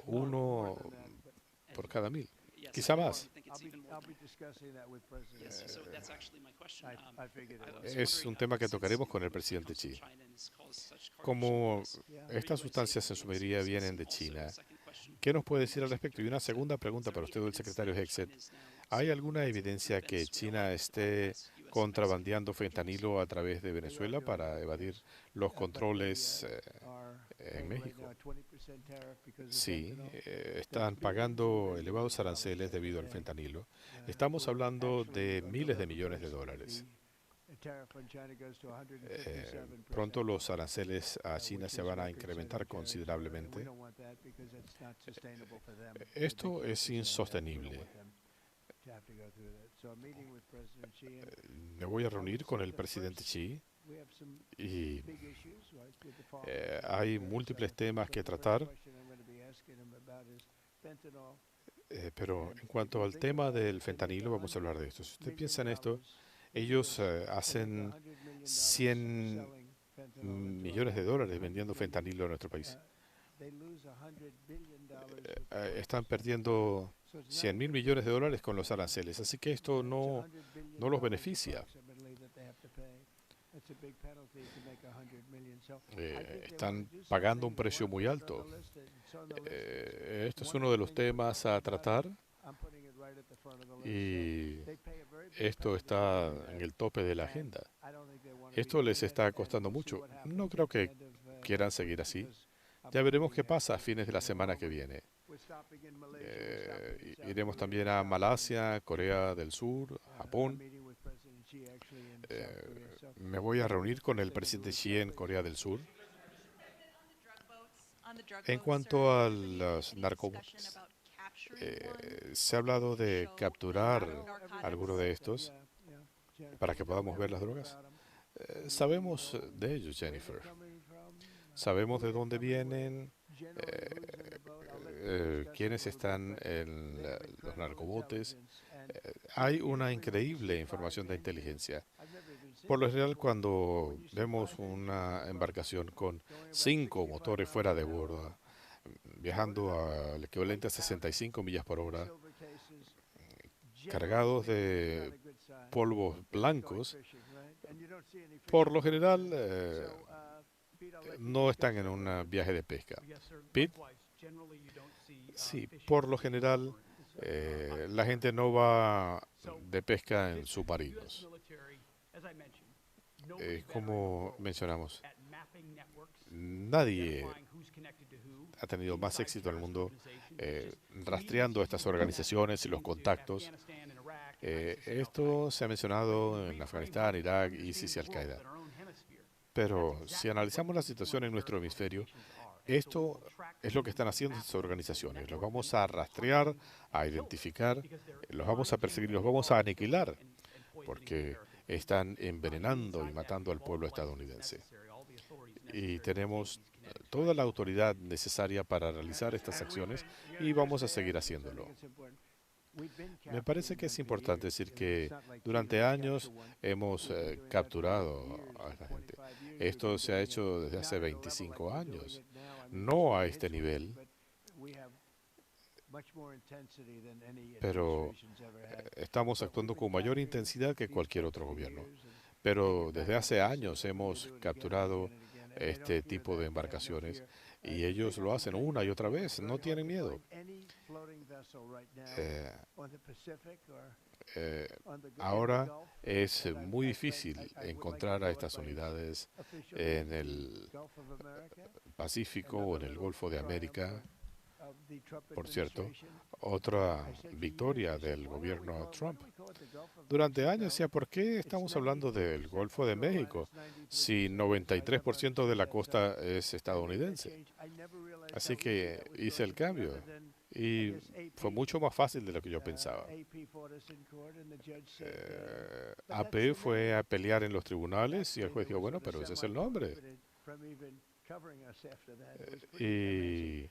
1 por cada 1,000. Quizá más. Es un tema que tocaremos con el presidente Xi. Como estas sustancias en su mayoría vienen de China, ¿qué nos puede decir al respecto? Y una segunda pregunta para usted, el secretario Hexet. ¿Hay alguna evidencia que China esté contrabandeando fentanilo a través de Venezuela para evadir los controles en México? Sí, están pagando elevados aranceles debido al fentanilo. Estamos hablando de miles de millones de dólares. Pronto los aranceles a China se van a incrementar considerablemente. Esto es insostenible. Me voy a reunir con el presidente Xi y hay múltiples temas que tratar, pero en cuanto al tema del fentanilo, vamos a hablar de esto. Si usted piensa en esto, ellos hacen 100 millones de dólares vendiendo fentanilo en nuestro país. Están perdiendo 100.000 millones de dólares con los aranceles, así que esto no los beneficia. Están pagando un precio muy alto. Esto es uno de los temas a tratar y esto está en el tope de la agenda. Esto les está costando mucho. No creo que quieran seguir así. Ya veremos qué pasa a fines de la semana que viene. Iremos también a Malasia, Corea del Sur, Japón. Me voy a reunir con el presidente Xi en Corea del Sur. En cuanto a los narcobotes, se ha hablado de capturar alguno de estos para que podamos ver las drogas. Sabemos de ellos, Jennifer. Sabemos de dónde vienen, quiénes están en los narcobotes. Hay una increíble información de inteligencia. Por lo general, cuando vemos una embarcación con 5 motores fuera de borda, viajando al equivalente a 65 millas por hora, cargados de polvos blancos, por lo general no están en un viaje de pesca. Pete, sí, por lo general la gente no va de pesca en submarinos. Como mencionamos, nadie ha tenido más éxito en el mundo rastreando estas organizaciones y los contactos. Esto se ha mencionado en Afganistán, Irak, ISIS y Al-Qaeda. Pero si analizamos la situación en nuestro hemisferio, esto es lo que están haciendo estas organizaciones. Los vamos a rastrear, a identificar, los vamos a perseguir, los vamos a aniquilar, porque están envenenando y matando al pueblo estadounidense. Y tenemos toda la autoridad necesaria para realizar estas acciones y vamos a seguir haciéndolo. Me parece que es importante decir que durante años hemos capturado a esta gente. Esto se ha hecho desde hace 25 años, no a este nivel, pero estamos actuando con mayor intensidad que cualquier otro gobierno. Pero desde hace años hemos capturado este tipo de embarcaciones y ellos lo hacen una y otra vez, no tienen miedo. Ahora es muy difícil encontrar a estas unidades en el Pacífico o en el Golfo de América. Por cierto, otra victoria del gobierno Trump. Durante años decía, ¿por qué estamos hablando del Golfo de México si 93% de la costa es estadounidense? Así que hice el cambio y fue mucho más fácil de lo que yo pensaba. AP fue a pelear en los tribunales y el juez dijo, bueno, pero ese es el nombre. Y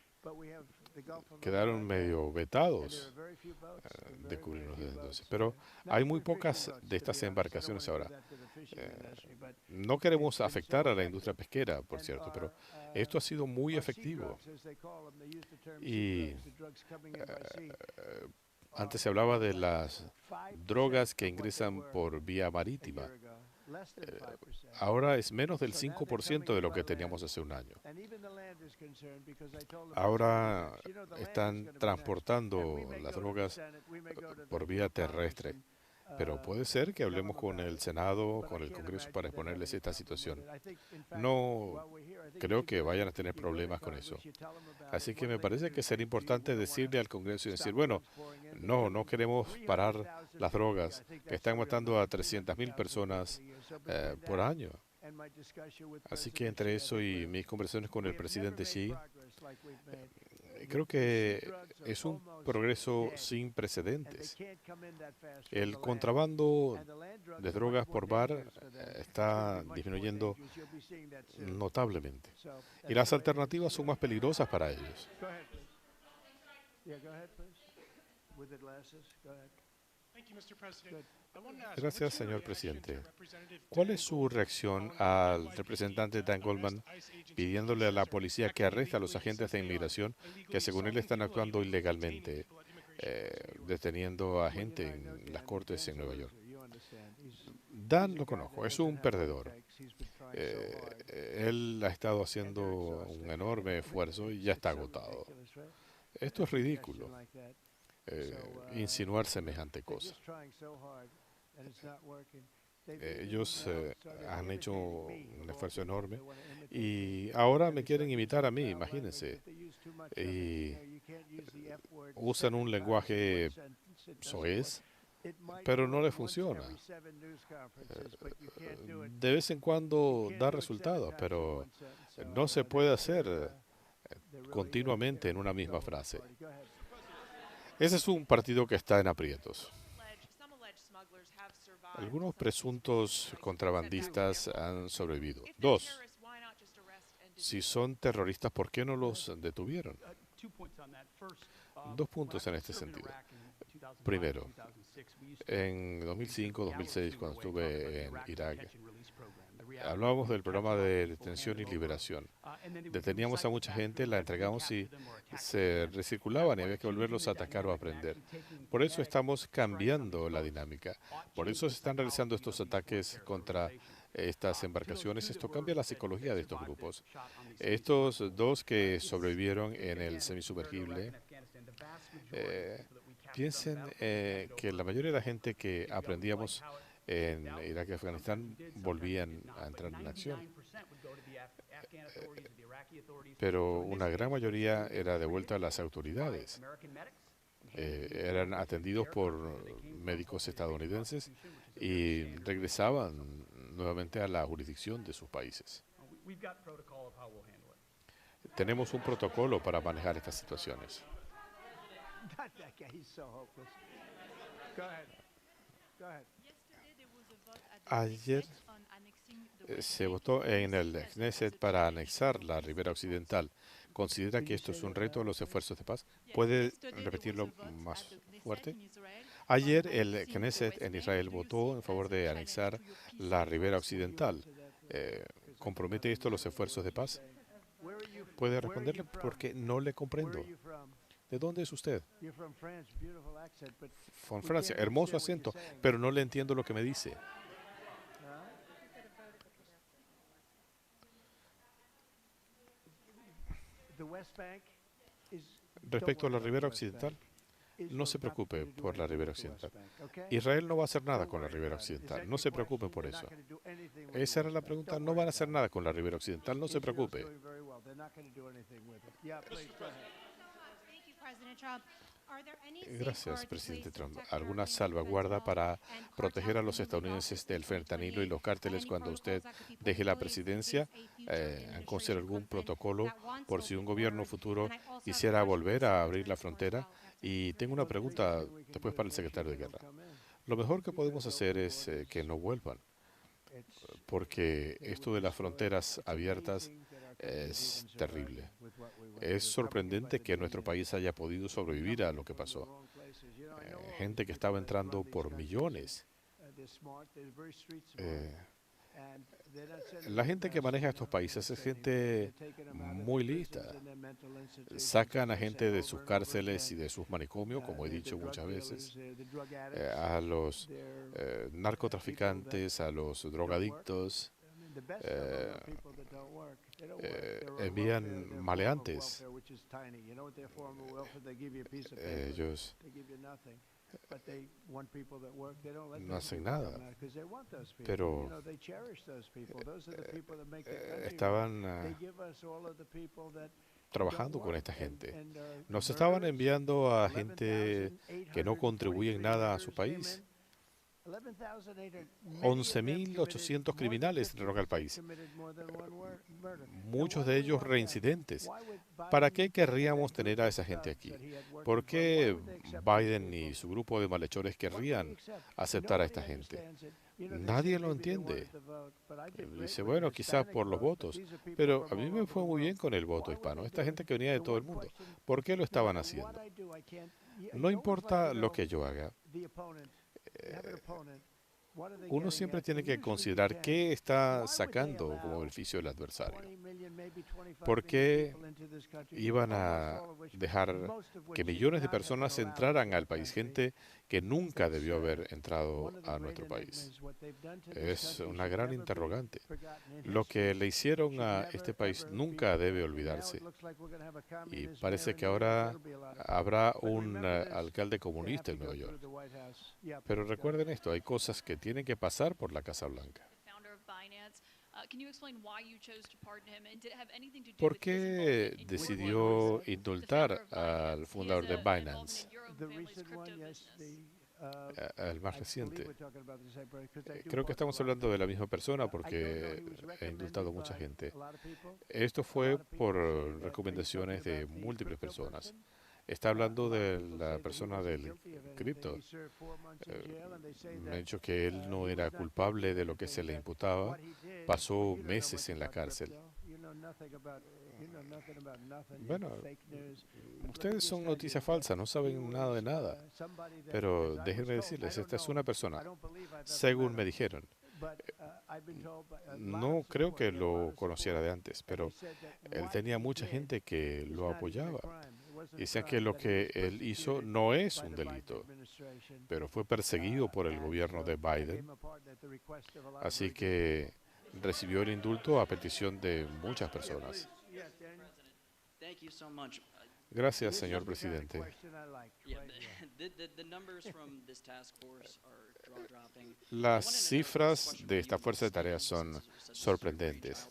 quedaron medio vetados de cubrirnos desde entonces. Pero hay muy pocas de estas embarcaciones ahora. No queremos afectar a la industria pesquera, por cierto, pero esto ha sido muy efectivo. Y antes se hablaba de las drogas que ingresan por vía marítima. Ahora es menos del 5% de lo que teníamos hace un año. Ahora están transportando las drogas por vía terrestre. Pero puede ser que hablemos con el Senado, con el Congreso para exponerles esta situación. No creo que vayan a tener problemas con eso. Así que me parece que sería importante decirle al Congreso y decir, bueno, no queremos parar las drogas que están matando a 300,000 personas por año. Así que entre eso y mis conversaciones con el presidente Xi, creo que es un progreso sin precedentes. El contrabando de drogas por bar está disminuyendo notablemente. Y las alternativas son más peligrosas para ellos. Gracias, señor presidente. ¿Cuál es su reacción al representante Dan Goldman pidiéndole a la policía que arreste a los agentes de inmigración que según él están actuando ilegalmente, deteniendo a gente en las cortes en Nueva York? Dan lo conozco, es un perdedor. Él ha estado haciendo un enorme esfuerzo y ya está agotado. Esto es ridículo, insinuar semejante cosa. Ellos han hecho un esfuerzo enorme y ahora me quieren imitar a mí, imagínense. Y usan un lenguaje soez, pero no le funciona. De vez en cuando da resultados, pero no se puede hacer continuamente en una misma frase. Ese es un partido que está en aprietos. Algunos presuntos contrabandistas han sobrevivido. Dos, si son terroristas, ¿por qué no los detuvieron? 2 puntos en este sentido. Primero, en 2005-2006, cuando estuve en Irak, hablábamos del programa de detención y liberación. Deteníamos a mucha gente, la entregamos y se recirculaban y había que volverlos a atacar o a prender. Por eso estamos cambiando la dinámica. Por eso se están realizando estos ataques contra estas embarcaciones. Esto cambia la psicología de estos grupos. Estos dos que sobrevivieron en el semisumergible, piensen que la mayoría de la gente que aprendíamos en Irak y Afganistán volvían a entrar en acción. Pero una gran mayoría era devuelta a las autoridades. Eran atendidos por médicos estadounidenses y regresaban nuevamente a la jurisdicción de sus países. Tenemos un protocolo para manejar estas situaciones. Ayer se votó en el Knesset para anexar la Ribera Occidental. ¿Considera que esto es un reto a los esfuerzos de paz? ¿Puede repetirlo más fuerte? Ayer el Knesset en Israel votó en favor de anexar la Ribera Occidental. ¿Compromete esto los esfuerzos de paz? ¿Puede responderle? Porque no le comprendo. ¿De dónde es usted? Von Francia. Hermoso acento, pero no le entiendo lo que me dice. Respecto a la Ribera Occidental, no se preocupe por la Ribera Occidental. Israel no va a hacer nada con la Ribera Occidental. No se preocupe por eso. Esa era la pregunta. No van a hacer nada con la Ribera Occidental. No se preocupe. Gracias, presidente Trump. ¿Alguna salvaguarda para proteger a los estadounidenses del fentanilo y los cárteles cuando usted deje la presidencia? ¿Han considerado algún protocolo por si un gobierno futuro quisiera volver a abrir la frontera? Y tengo una pregunta después para el secretario de Guerra. Lo mejor que podemos hacer es que no vuelvan, porque esto de las fronteras abiertas es terrible. Es sorprendente que nuestro país haya podido sobrevivir a lo que pasó. Gente que estaba entrando por millones. La gente que maneja estos países es gente muy lista. Sacan a gente de sus cárceles y de sus manicomios, como he dicho muchas veces, a los narcotraficantes, a los drogadictos. Envían maleantes. Ellos no hacen nada. Pero estaban trabajando con esta gente. Nos estaban enviando a gente que no contribuye en nada a su país. 11.800 criminales entraron al país, muchos de ellos reincidentes. ¿Para qué querríamos tener a esa gente aquí? ¿Por qué Biden y su grupo de malhechores querrían aceptar a esta gente? Nadie lo entiende. Dice, bueno, quizás por los votos, pero a mí me fue muy bien con el voto hispano. Esta gente que venía de todo el mundo. ¿Por qué lo estaban haciendo? No importa lo que yo haga. Uno siempre tiene que considerar qué está sacando como beneficio el adversario. ¿Por qué iban a dejar que millones de personas entraran al país? Gente que nunca debió haber entrado a nuestro país. Es una gran interrogante. Lo que le hicieron a este país nunca debe olvidarse. Y parece que ahora habrá un alcalde comunista en Nueva York. Pero recuerden esto, hay cosas que tienen que pasar por la Casa Blanca. ¿Por qué decidió indultar al fundador de Binance, al más reciente? Creo que estamos hablando de la misma persona porque ha indultado mucha gente. Esto fue por recomendaciones de múltiples personas. Está hablando de la persona del cripto. Me ha dicho que él no era culpable de lo que se le imputaba. Pasó meses en la cárcel. Bueno, ustedes son noticias falsas, no saben nada de nada. Pero déjenme decirles, esta es una persona, según me dijeron. No creo que lo conociera de antes, pero él tenía mucha gente que lo apoyaba. Dicen que lo que él hizo no es un delito, pero fue perseguido por el gobierno de Biden. Así que recibió el indulto a petición de muchas personas. Gracias, señor presidente. Las cifras de esta fuerza de tareas son sorprendentes.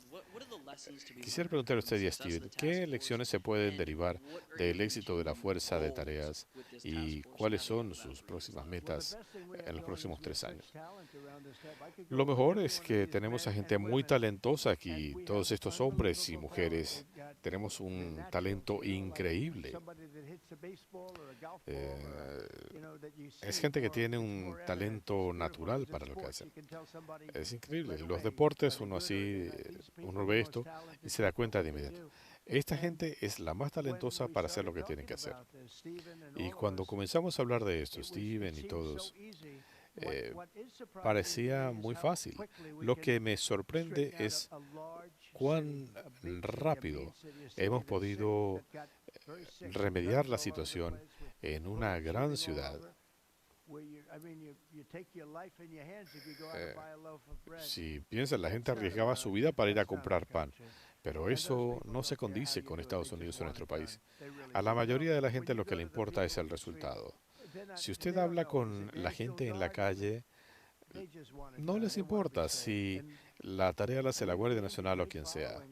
Quisiera preguntarle a usted y a Steve, ¿qué lecciones se pueden derivar del éxito de la fuerza de tareas y cuáles son sus próximas metas en los próximos 3 años? Lo mejor es que tenemos a gente muy talentosa aquí, todos estos hombres y mujeres. Tenemos un talento increíble. Es gente que tiene un talento natural para lo que hacen. Es increíble. Los deportes, uno ve esto y se da cuenta de inmediato. Esta gente es la más talentosa para hacer lo que tienen que hacer. Y cuando comenzamos a hablar de esto, Steven y todos, parecía muy fácil. Lo que me sorprende es cuán rápido hemos podido remediar la situación en una gran ciudad. Si piensan, la gente arriesgaba su vida para ir a comprar pan, pero eso no se condice con Estados Unidos o nuestro país. A la mayoría de la gente lo que le importa es el resultado. Si usted habla con la gente en la calle, no les importa si la tarea la hace la Guardia Nacional o quien sea.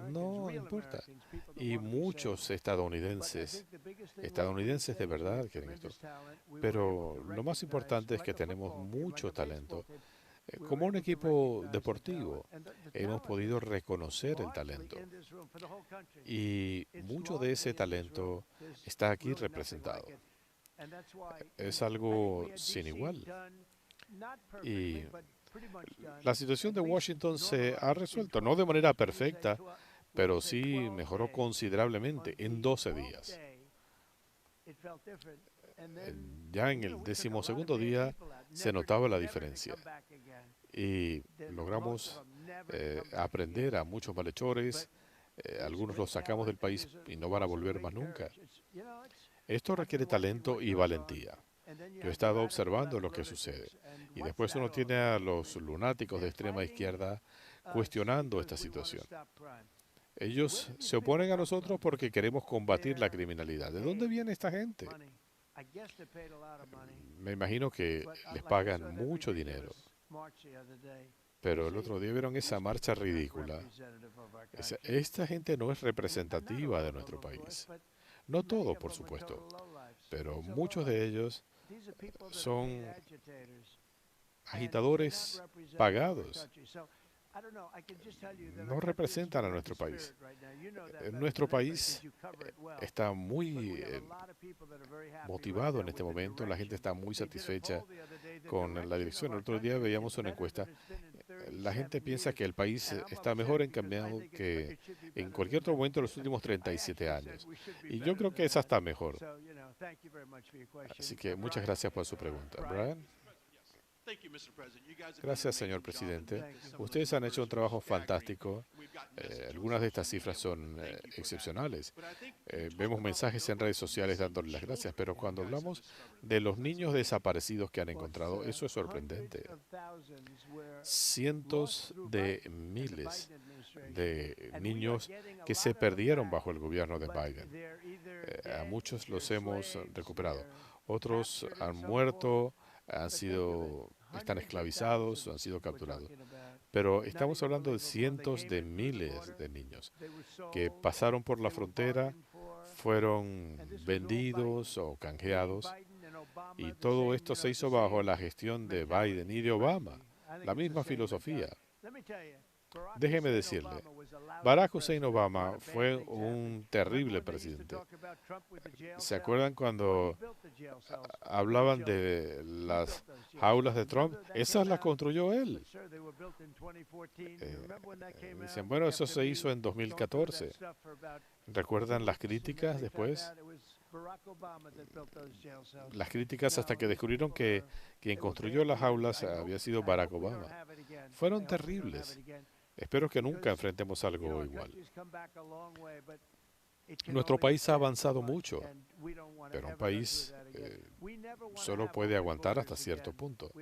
No importa. Y muchos estadounidenses de verdad quieren esto. Pero lo más importante es que tenemos mucho talento. Como un equipo deportivo, hemos podido reconocer el talento. Y mucho de ese talento está aquí representado. Es algo sin igual. Y la situación de Washington se ha resuelto, no de manera perfecta, pero sí mejoró considerablemente en 12 días. Ya en el 12º día se notaba la diferencia y logramos aprender a muchos malhechores. Algunos los sacamos del país y no van a volver más nunca. Esto requiere talento y valentía. Yo he estado observando lo que sucede. Y después uno tiene a los lunáticos de extrema izquierda cuestionando esta situación. Ellos se oponen a nosotros porque queremos combatir la criminalidad. ¿De dónde viene esta gente? Me imagino que les pagan mucho dinero. Pero el otro día vieron esa marcha ridícula. Esta gente no es representativa de nuestro país. No todo, por supuesto, pero muchos de ellos son agitadores pagados. No representan a nuestro país. Nuestro país está muy motivado en este momento, la gente está muy satisfecha con la dirección. El otro día veíamos una encuesta. La gente piensa que el país está mejor encaminado que en cualquier otro momento de los últimos 37 años. Y yo creo que esa está mejor. Así que muchas gracias por su pregunta. Brian. Gracias, señor presidente. Ustedes han hecho un trabajo fantástico. Algunas de estas cifras son excepcionales. Vemos mensajes en redes sociales dándoles las gracias, pero cuando hablamos de los niños desaparecidos que han encontrado, eso es sorprendente. Cientos de miles de niños que se perdieron bajo el gobierno de Biden. A muchos los hemos recuperado. Otros han muerto, están esclavizados o han sido capturados. Pero estamos hablando de cientos de miles de niños que pasaron por la frontera, fueron vendidos o canjeados, y todo esto se hizo bajo la gestión de Biden y de Obama, la misma filosofía. Déjeme decirle, Barack Hussein Obama fue un terrible presidente. ¿Se acuerdan cuando hablaban de las jaulas de Trump? Esas las construyó él. Dicen, bueno, eso se hizo en 2014. ¿Recuerdan las críticas después? Las críticas hasta que descubrieron que quien construyó las jaulas había sido Barack Obama. Fueron terribles. Espero que nunca enfrentemos algo igual. Nuestro país ha avanzado mucho, pero un país solo puede aguantar hasta cierto punto.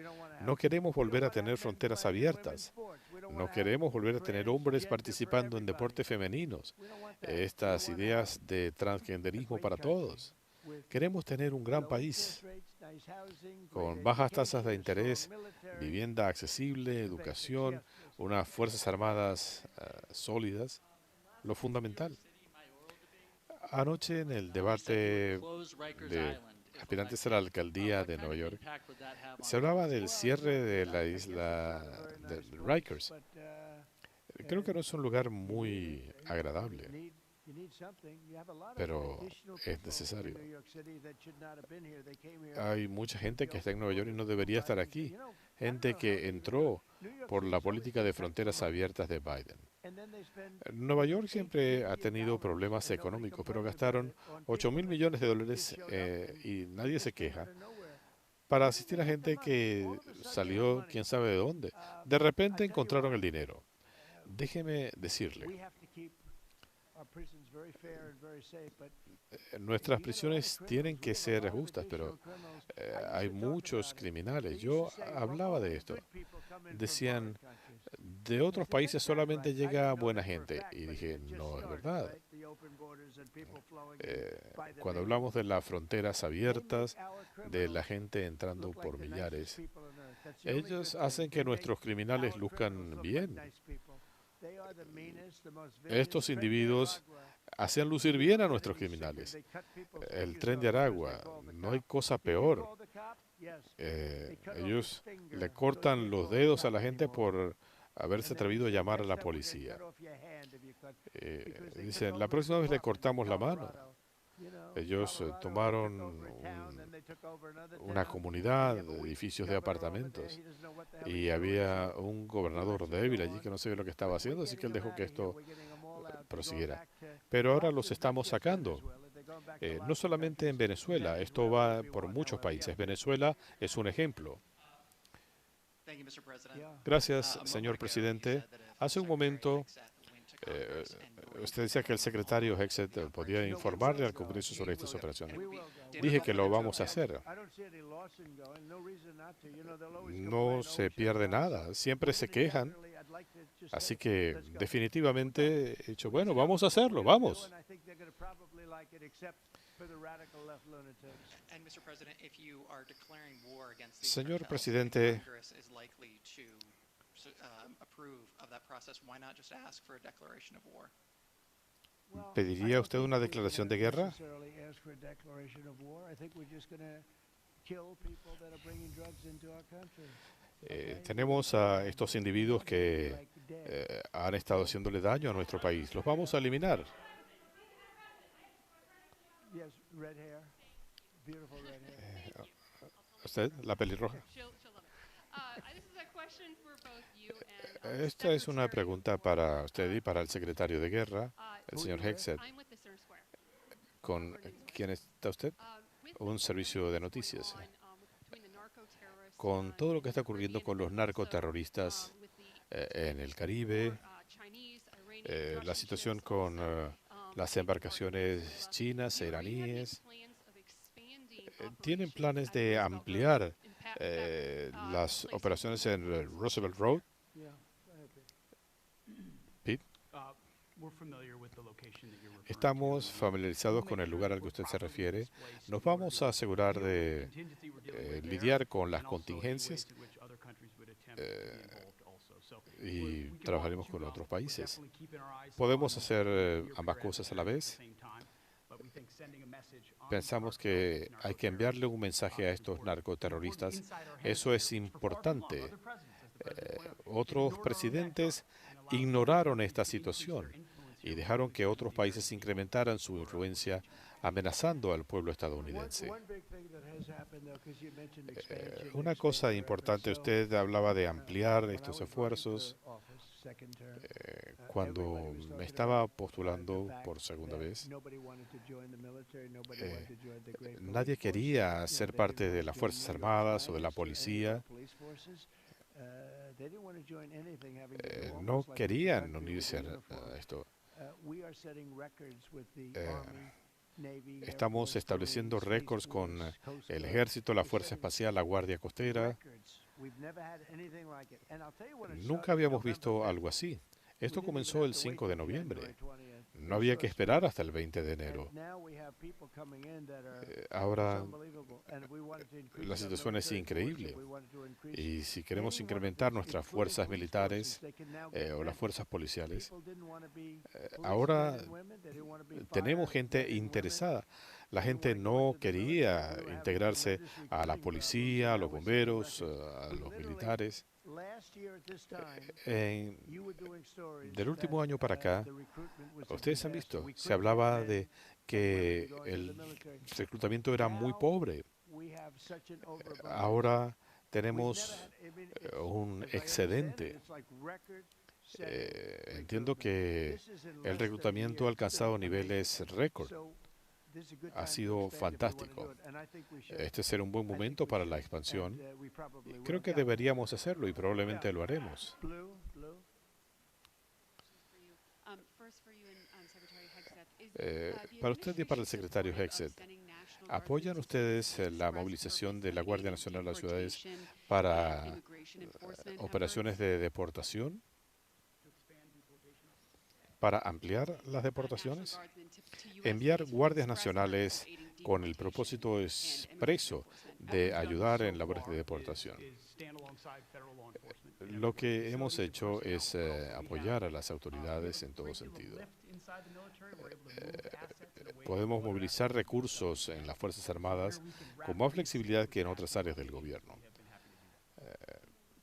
No queremos volver a tener fronteras abiertas. No queremos volver a tener hombres participando en deportes femeninos. Estas ideas de transgenderismo para todos. Queremos tener un gran país con bajas tasas de interés, vivienda accesible, educación, unas Fuerzas Armadas sólidas, lo fundamental. Anoche en el debate de aspirantes a la alcaldía de Nueva York, se hablaba del cierre de la isla de Rikers. Creo que no es un lugar muy agradable, pero es necesario. Hay mucha gente que está en Nueva York y no debería estar aquí. Gente que entró por la política de fronteras abiertas de Biden. Nueva York siempre ha tenido problemas económicos, pero gastaron $8.000 millones y nadie se queja para asistir a gente que salió quién sabe de dónde. De repente encontraron el dinero. Déjeme decirle, nuestras prisiones tienen que ser justas, pero hay muchos criminales. Yo hablaba de esto. Decían, de otros países solamente llega buena gente. Y dije, no es verdad. Cuando hablamos de las fronteras abiertas, de la gente entrando por millares, ellos hacen que nuestros criminales luzcan bien. Estos individuos hacían lucir bien a nuestros criminales. El tren de Aragua, no hay cosa peor. Ellos le cortan los dedos a la gente por haberse atrevido a llamar a la policía. Dicen, la próxima vez le cortamos la mano. Ellos tomaron una comunidad de edificios de apartamentos y había un gobernador débil allí que no sabía lo que estaba haciendo, así que él dejó que esto prosiguiera. Pero ahora los estamos sacando. No solamente en Venezuela, esto va por muchos países. Venezuela es un ejemplo. Gracias, señor presidente. Hace un momento usted decía que el secretario Hexet podía informarle al Congreso sobre estas operaciones. Dije que lo vamos a hacer. No se pierde nada, siempre se quejan. Así que definitivamente he dicho, bueno, vamos a hacerlo, vamos. for the radical left lunatics. And Mr. President, if you are declaring war against these Señor cartels, presidente, and Congress is likely to approve of that process, why not just ask for a declaration of war? Well, ¿pediría I don't usted think una we're declaración gonna de guerra? necessarily ask for a declaration of war. I think we're just gonna kill people that are bringing drugs into our country. Tenemos a estos individuos que Like dead. han estado haciéndole daño a nuestro país. Los vamos a eliminar. Yes, red hair, beautiful red hair. ¿Usted, la pelirroja? She'll love it. This is a question for both you and Esta es una pregunta para usted y para el secretario de guerra, el Who señor you with? Hexet. I'm with the Center Square. ¿Con quién está usted? With Un the servicio de things going noticias. on, between the narco-terrorists, Con todo lo que está in the ocurriendo con Caribbean, los narcoterroristas with the en el Caribe, Chinese, Iranian, la Russian situación ships con also, las embarcaciones chinas e do you have any iraníes. plans of expanding Tienen operations planes at de Roosevelt Road ampliar in las places operaciones en Roosevelt Road. Yeah, go ahead, Pete. Pete, We're familiar with the location that you're referring estamos to. familiarizados con el lugar al que usted se refiere. Nos vamos a asegurar de lidiar con las contingencias y trabajaremos con otros países. Podemos hacer ambas cosas a la vez. Pensamos que hay que enviarle un mensaje a estos narcoterroristas. Eso es importante. Otros presidentes ignoraron esta situación y dejaron que otros países incrementaran su influencia amenazando al pueblo estadounidense. One big thing that has happened, though, 'cause you mentioned expansion, Una cosa importante, usted hablaba de ampliar estos esfuerzos. Cuando me estaba postulando por segunda vez, nadie quería ser parte de las Fuerzas Armadas o de la policía. No querían unirse a esto. Estamos estableciendo récords con el Ejército, la Fuerza Espacial, la Guardia Costera. Nunca habíamos visto algo así. Esto comenzó el 5 de noviembre. No había que esperar hasta el 20 de enero. Ahora la situación es increíble. Y si queremos incrementar nuestras fuerzas militares o las fuerzas policiales, ahora tenemos gente interesada. La gente no quería integrarse a la policía, a los bomberos, a los militares. Del último año para acá, ustedes han visto, se hablaba de que el reclutamiento era muy pobre. Ahora tenemos un excedente. Entiendo que el reclutamiento ha alcanzado niveles récord. Ha sido fantástico. Este será un buen momento para la expansión. Creo que deberíamos hacerlo y probablemente lo haremos. Para usted y para el secretario Hexet, ¿apoyan ustedes la movilización de la Guardia Nacional a las ciudades para operaciones de deportación? ¿Para ampliar las deportaciones? Enviar guardias nacionales con el propósito expreso de ayudar en labores de deportación. Lo que hemos hecho es apoyar a las autoridades en todo sentido. Podemos movilizar recursos en las Fuerzas Armadas con más flexibilidad que en otras áreas del gobierno.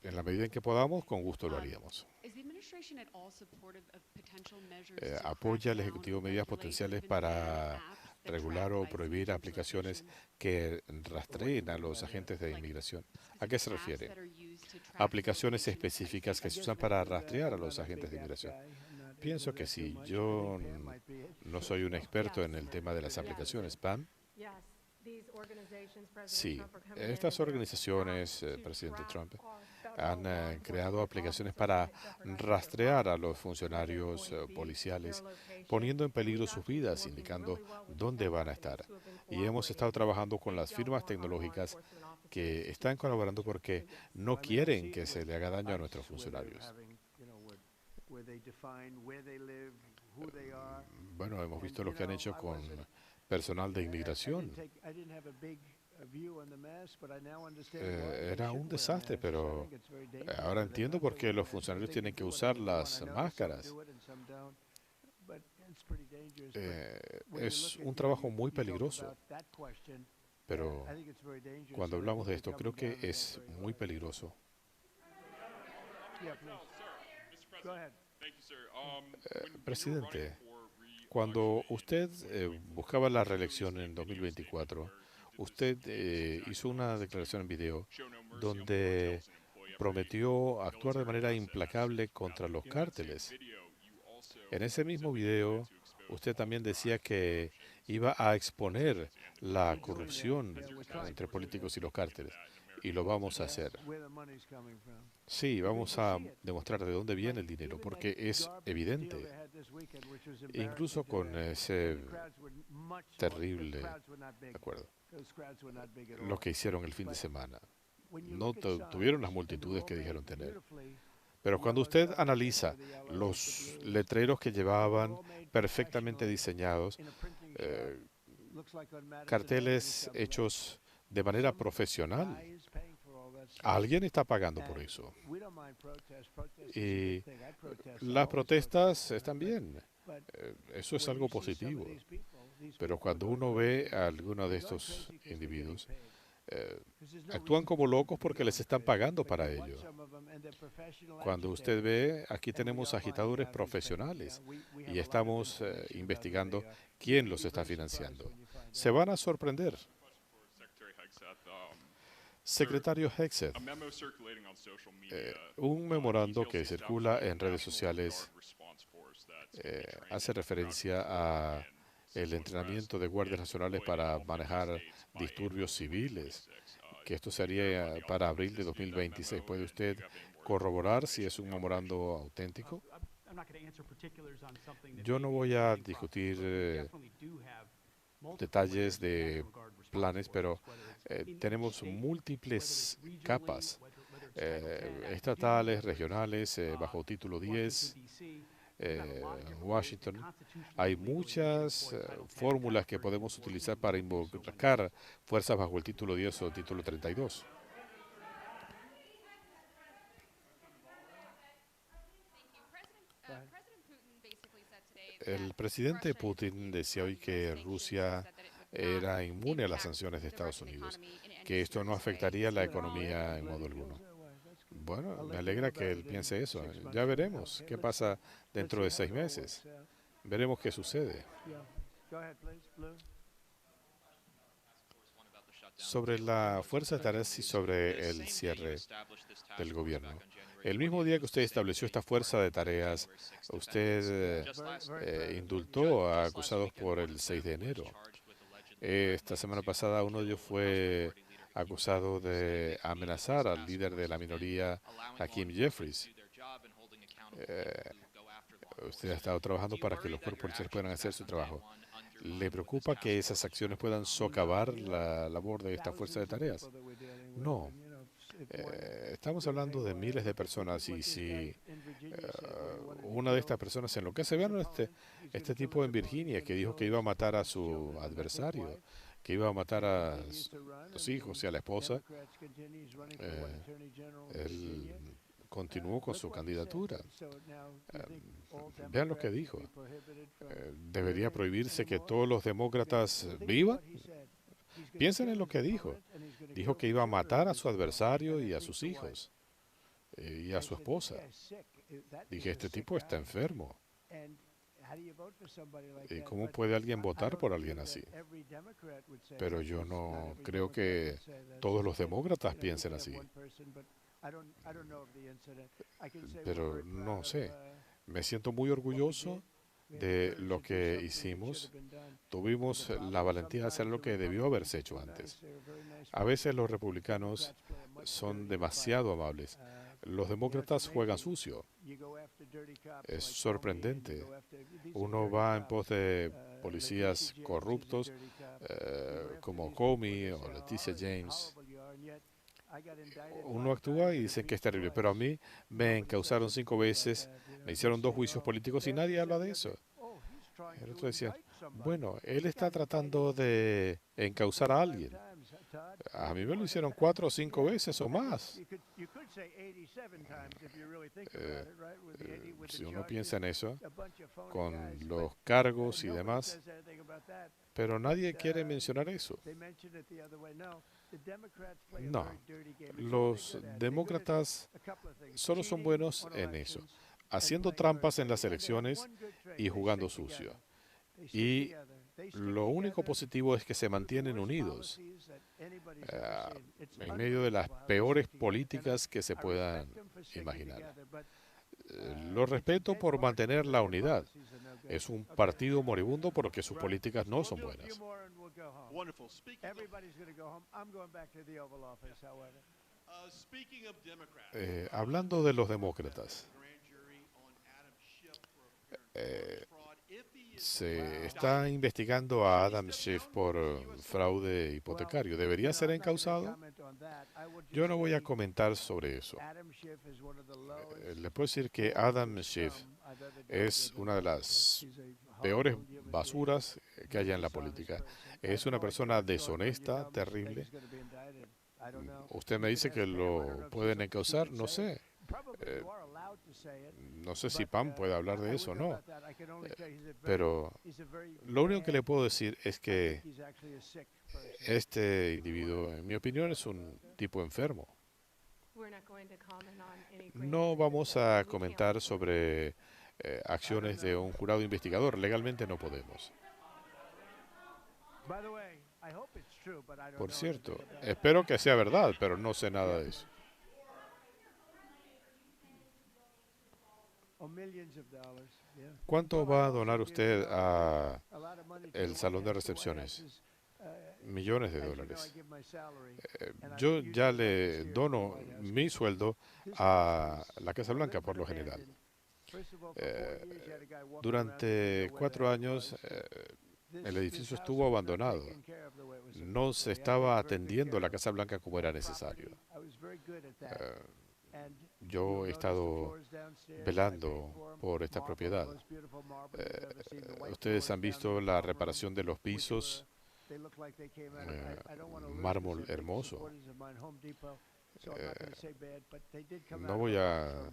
En la medida en que podamos, con gusto lo haríamos. ¿Apoya el Ejecutivo medidas potenciales para regular o prohibir aplicaciones que rastreen a los agentes de inmigración? ¿A qué se refiere? Aplicaciones específicas que se usan para rastrear a los agentes de inmigración. Pienso que sí. Yo no soy un experto en el tema de las aplicaciones. ¿Pam? Sí, estas organizaciones, presidente Trump, han creado aplicaciones para rastrear a los funcionarios policiales, poniendo en peligro sus vidas, indicando dónde van a estar. Y hemos estado trabajando con las firmas tecnológicas que están colaborando porque no quieren que se le haga daño a nuestros funcionarios. Bueno, hemos visto lo que han hecho con personal de inmigración. Era un desastre, pero ahora entiendo por qué los funcionarios tienen que usar las máscaras. Es un trabajo muy peligroso, pero cuando hablamos de esto, creo que es muy peligroso. Presidente, cuando usted buscaba la reelección en 2024, usted hizo una declaración en video donde prometió actuar de manera implacable contra los cárteles. En ese mismo video, usted también decía que iba a exponer la corrupción entre políticos y los cárteles. Y lo vamos a hacer. Sí, vamos a demostrar de dónde viene el dinero, porque es evidente. Incluso con ese terrible acuerdo, lo que hicieron el fin de semana. No tuvieron las multitudes que dijeron tener. Pero cuando usted analiza los letreros que llevaban perfectamente diseñados, carteles hechos de manera profesional, alguien está pagando por eso. Y las protestas están bien. Eso es algo positivo. Pero cuando uno ve a algunos de estos individuos, actúan como locos porque les están pagando para ello. Cuando usted ve, aquí tenemos agitadores profesionales y estamos investigando quién los está financiando. Se van a sorprender. Secretario Hegseth, un memorando que circula en redes sociales hace referencia a el entrenamiento de guardias nacionales para manejar disturbios civiles, que esto sería para abril de 2026. ¿Puede usted corroborar si es un memorando auténtico? Yo no voy a discutir detalles de planes, pero tenemos múltiples capas estatales, regionales, bajo título 10, en Washington. Hay muchas fórmulas que podemos utilizar para involucrar fuerzas bajo el título 10 o título 32. El presidente Putin decía hoy que Rusia era inmune a las sanciones de Estados Unidos, que esto no afectaría la economía en modo alguno. Bueno, me alegra que él piense eso. Ya veremos qué pasa dentro de 6 meses. Veremos qué sucede. Sobre la fuerza de tareas y sobre el cierre del gobierno. El mismo día que usted estableció esta fuerza de tareas, usted indultó a acusados por el 6 de enero. Esta semana pasada uno de ellos fue acusado de amenazar al líder de la minoría, Hakeem Jeffries. Usted ha estado trabajando para que los cuerpos policiales puedan hacer su trabajo. ¿Le preocupa que esas acciones puedan socavar la labor de esta fuerza de tareas? No. Estamos hablando de miles de personas y si una de estas personas se enloquece, vean este tipo en Virginia que dijo que iba a matar a su adversario, que iba a matar a los hijos y a la esposa, él continuó con su candidatura. Vean lo que dijo. ¿Debería prohibirse que todos los demócratas vivan? Piensen en lo que dijo. Dijo que iba a matar a su adversario y a sus hijos y a su esposa. Dije, este tipo está enfermo. ¿Y cómo puede alguien votar por alguien así? Pero yo no creo que todos los demócratas piensen así. Pero no sé. Me siento muy orgulloso de lo que hicimos. Tuvimos la valentía de hacer lo que debió haberse hecho antes. A veces los republicanos son demasiado amables. Los demócratas juegan sucio. Es sorprendente. Uno va en pos de policías corruptos como Comey o Leticia James. Uno actúa y dice que es terrible, pero a mí me encausaron 5 veces, me hicieron 2 juicios políticos y nadie habla de eso. El otro decía, bueno, él está tratando de encausar a alguien. A mí me lo hicieron 4 o 5 veces o más. Si uno piensa en eso, con los cargos y demás, pero nadie quiere mencionar eso. No, los demócratas solo son buenos en eso, haciendo trampas en las elecciones y jugando sucio. Y lo único positivo es que se mantienen unidos en medio de las peores políticas que se puedan imaginar. Lo respeto por mantener la unidad. Es un partido moribundo porque sus políticas no son buenas. Wonderful. Speaking of Democrats, Hablando de los demócratas, grand jury on Adam Schiff for apparent fraud. If he is se está investigando a Adam Schiff por fraude hipotecario. ¿Debería ser encausado? Yo no voy a comentar sobre eso. Le puedo decir que Adam Schiff es una de las peores basuras que haya en la política. Es una persona deshonesta, terrible. Usted me dice que lo pueden encausar, no sé. No sé si Pam puede hablar de eso o no. Pero lo único que le puedo decir es que este individuo, en mi opinión, es un tipo enfermo. No vamos a comentar sobre acciones de un jurado investigador. Legalmente no podemos. Por cierto, espero que sea verdad, pero no sé nada de eso. ¿Cuánto va a donar usted a el salón de recepciones? Millones de dólares. Yo ya le dono mi sueldo a la Casa Blanca por lo general. Durante 4 años el edificio estuvo abandonado. No se estaba atendiendo la Casa Blanca como era necesario. Yo he estado velando por esta propiedad. Ustedes han visto la reparación de los pisos, mármol hermoso. No voy a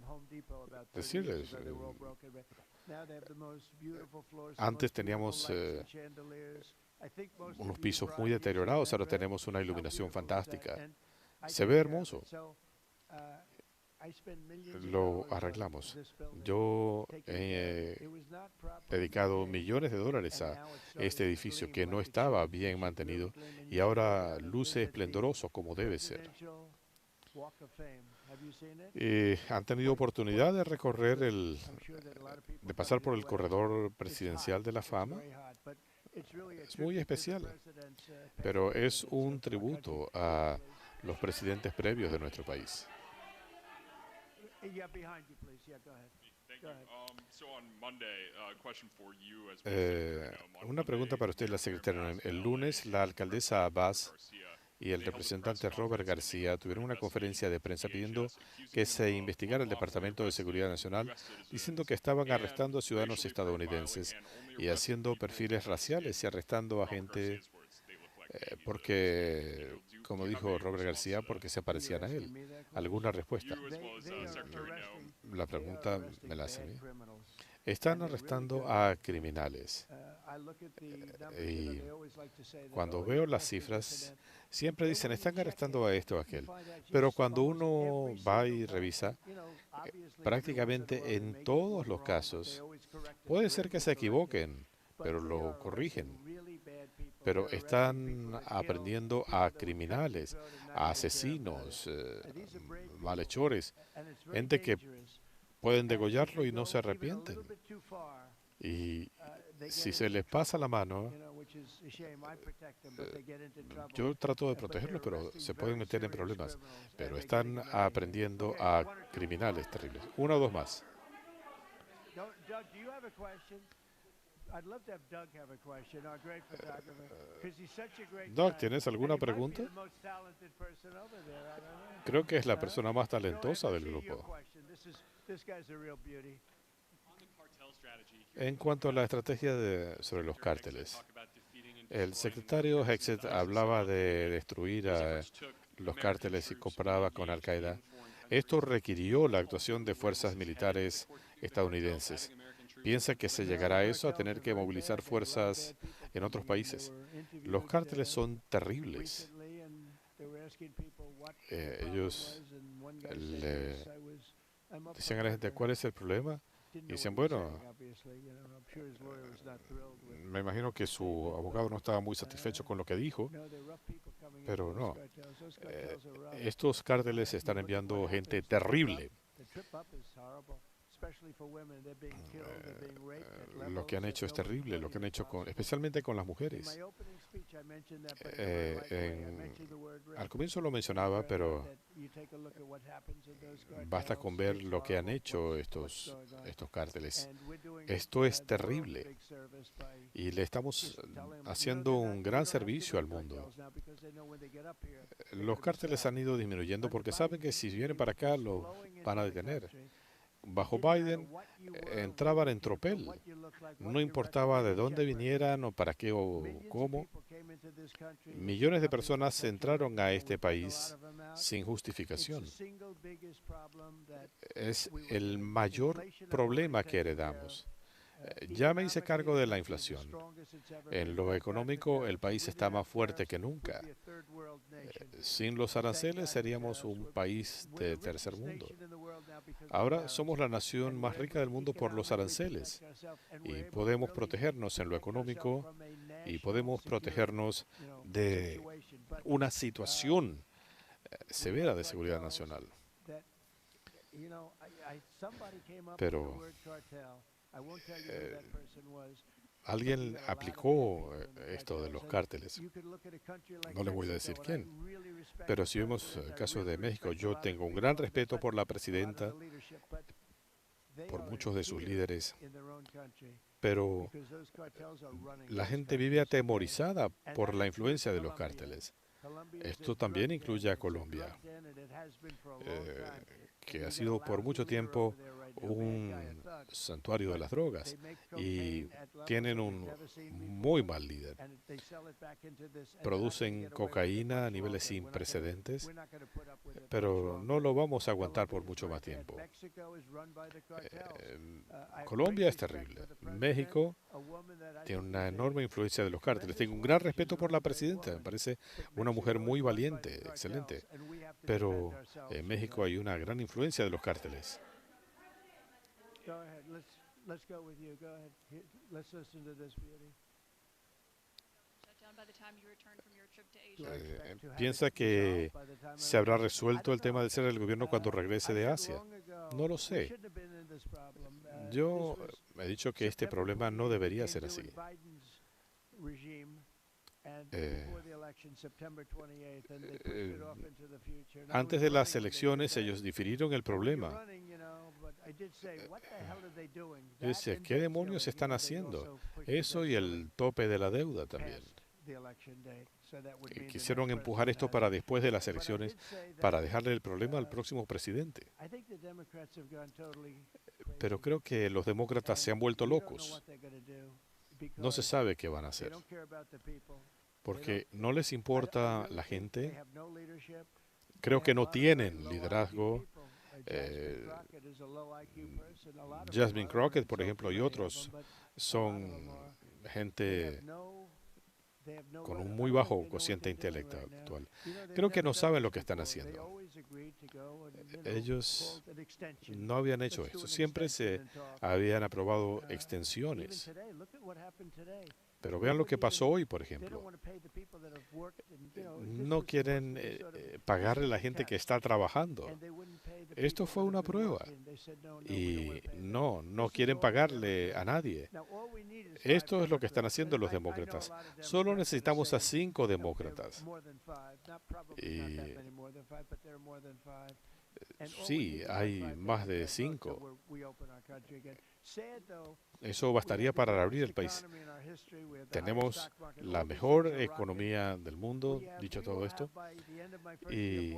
decirles. Antes teníamos unos pisos muy deteriorados, ahora tenemos una iluminación fantástica. Se ve hermoso. Lo arreglamos. Yo he dedicado millones de dólares a este edificio que no estaba bien mantenido y ahora luce esplendoroso como debe ser. ¿Han tenido oportunidad de recorrer de pasar por el corredor presidencial de la fama? Es muy especial, pero es un tributo a los presidentes previos de nuestro país. Una pregunta para usted, la secretaria. El lunes, la alcaldesa Abbas y el representante Robert García tuvieron una conferencia de prensa pidiendo que se investigara el Departamento de Seguridad Nacional, diciendo que estaban arrestando a ciudadanos estadounidenses y haciendo perfiles raciales y arrestando a gente porque, como dijo Robert García, porque se parecían a él. ¿Alguna respuesta? La pregunta me la hace a mí. Están arrestando a criminales. Y cuando veo las cifras, siempre dicen, están arrestando a esto o a aquel. Pero cuando uno va y revisa, prácticamente en todos los casos, puede ser que se equivoquen, pero lo corrigen. Pero están aprendiendo a criminales, a asesinos, malhechores, gente que pueden degollarlo y no se arrepienten. Y si se les pasa la mano, yo trato de protegerlos, pero se pueden meter en problemas. Pero están aprendiendo a criminales terribles. 1 o 2 más. Doug, ¿tienes alguna pregunta? Creo que es la persona más talentosa del grupo. En cuanto a la estrategia sobre los cárteles, el secretario Hexet hablaba de destruir a los cárteles y comparaba con Al-Qaeda. Esto requirió la actuación de fuerzas militares estadounidenses. ¿Piensa que se llegará a eso, a tener que movilizar fuerzas en otros países? Los cárteles son terribles. Ellos le decían a la gente, ¿cuál es el problema? Y dicen, bueno, me imagino que su abogado no estaba muy satisfecho con lo que dijo, pero no. Estos cárteles están enviando gente terrible. Lo que han hecho es terrible, lo que han hecho especialmente con las mujeres. Al comienzo lo mencionaba, pero basta con ver lo que han hecho estos cárteles. Esto es terrible y le estamos haciendo un gran servicio al mundo. Los cárteles han ido disminuyendo porque saben que si vienen para acá lo van a detener. Bajo Biden entraban en tropel. No importaba de dónde vinieran o para qué o cómo. Millones de personas entraron a este país sin justificación. Es el mayor problema que heredamos. Ya me hice cargo de la inflación. En lo económico, el país está más fuerte que nunca. Sin los aranceles seríamos un país de tercer mundo. Ahora somos la nación más rica del mundo por los aranceles y podemos protegernos en lo económico y podemos protegernos de una situación severa de seguridad nacional. Pero alguien aplicó esto de los cárteles. No le voy a decir quién. Pero si vemos el caso de México, yo tengo un gran respeto por la presidenta, por muchos de sus líderes, pero la gente vive atemorizada por la influencia de los cárteles. Esto también incluye a Colombia, que ha sido por mucho tiempo un santuario de las drogas y tienen un muy mal líder. Producen cocaína a niveles sin precedentes, pero no lo vamos a aguantar por mucho más tiempo. Colombia es terrible. México tiene una enorme influencia de los cárteles. Tengo un gran respeto por la presidenta. Me parece una mujer muy valiente, excelente. Pero en México hay una gran influencia de los cárteles. Go ahead. Let's go with you. Go ahead. Let's listen to this beauty. ¿Piensa que se habrá resuelto el tema de ser el gobierno cuando regrese de Asia? No lo sé. Yo he dicho que este problema no debería ser así. Antes de las elecciones ellos difirieron el problema. Yo decía, ¿qué demonios están haciendo? Eso y el tope de la deuda también. Quisieron empujar esto para después de las elecciones para dejarle el problema al próximo presidente. Pero creo que los demócratas se han vuelto locos. No se sabe qué van a hacer. Porque no les importa la gente. Creo que no tienen liderazgo. Jasmine Crockett, por ejemplo, y otros son gente con un muy bajo cociente intelectual. Creo que no saben lo que están haciendo. Ellos no habían hecho esto. Siempre se habían aprobado extensiones. Pero vean lo que pasó hoy, por ejemplo. No quieren pagarle a la gente que está trabajando. Esto fue una prueba. Y no quieren pagarle a nadie. Esto es lo que están haciendo los demócratas. Solo necesitamos a 5 demócratas. Y sí, hay más de 5. Eso bastaría para abrir el país. Tenemos la mejor economía del mundo, dicho todo esto, y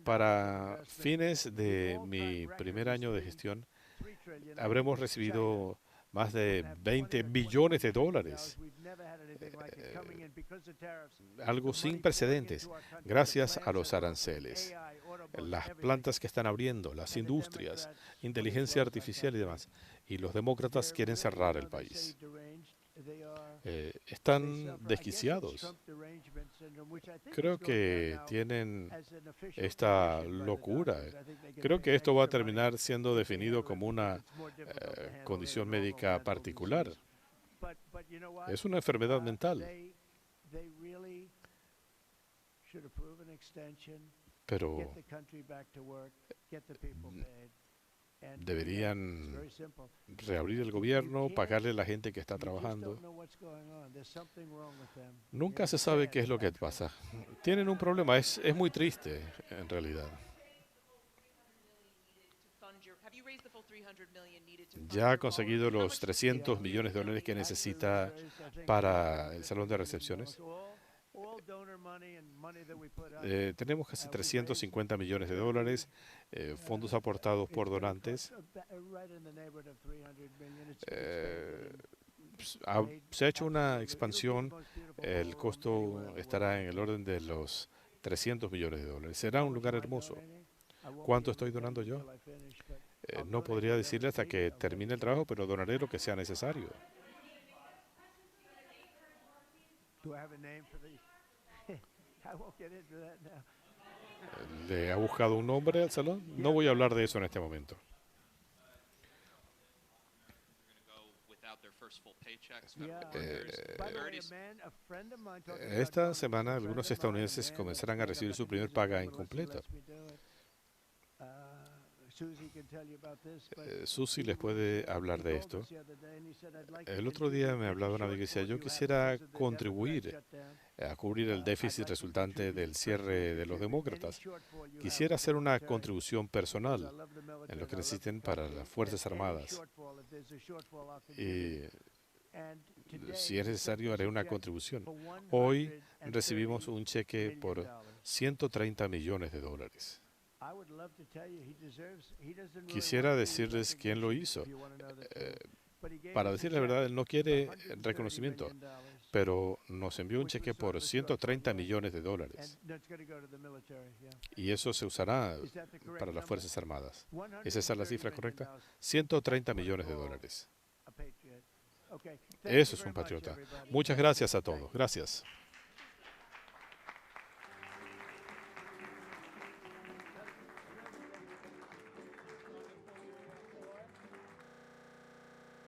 para fines de mi primer año de gestión habremos recibido más de 20 billones de dólares, algo sin precedentes, gracias a los aranceles, las plantas que están abriendo, las industrias, inteligencia artificial y demás. Y los demócratas quieren cerrar el país. Están desquiciados. Creo que tienen esta locura. Creo que esto va a terminar siendo definido como una condición médica particular. Es una enfermedad mental. Pero deberían reabrir el gobierno, pagarle a la gente que está trabajando. Nunca se sabe qué es lo que pasa. Tienen un problema, es muy triste en realidad. Ya ha conseguido los 300 millones de dólares que necesita para el salón de recepciones. Tenemos casi 350 millones de dólares, fondos aportados por donantes. Se ha hecho una expansión, el costo estará en el orden de los 300 millones de dólares. Será un lugar hermoso. ¿Cuánto estoy donando yo? No podría decirle hasta que termine el trabajo, pero donaré lo que sea necesario. ¿Le ha buscado un nombre al salón? No voy a hablar de eso en este momento. Esta semana algunos estadounidenses comenzarán a recibir su primer paga incompleta. Susie les puede hablar de esto. El otro día me hablaba una amiga y decía, yo quisiera contribuir a cubrir el déficit resultante del cierre de los demócratas. Quisiera hacer una contribución personal en lo que necesiten para las Fuerzas Armadas. Y si es necesario, haré una contribución. Hoy recibimos un cheque por 130 millones de dólares. Quisiera decirles quién lo hizo. Para decir la verdad, él no quiere reconocimiento, pero nos envió un cheque por 130 millones de dólares. Y eso se usará para las Fuerzas Armadas. ¿Es esa la cifra correcta? 130 millones de dólares. Eso es un patriota. Muchas gracias a todos. Gracias.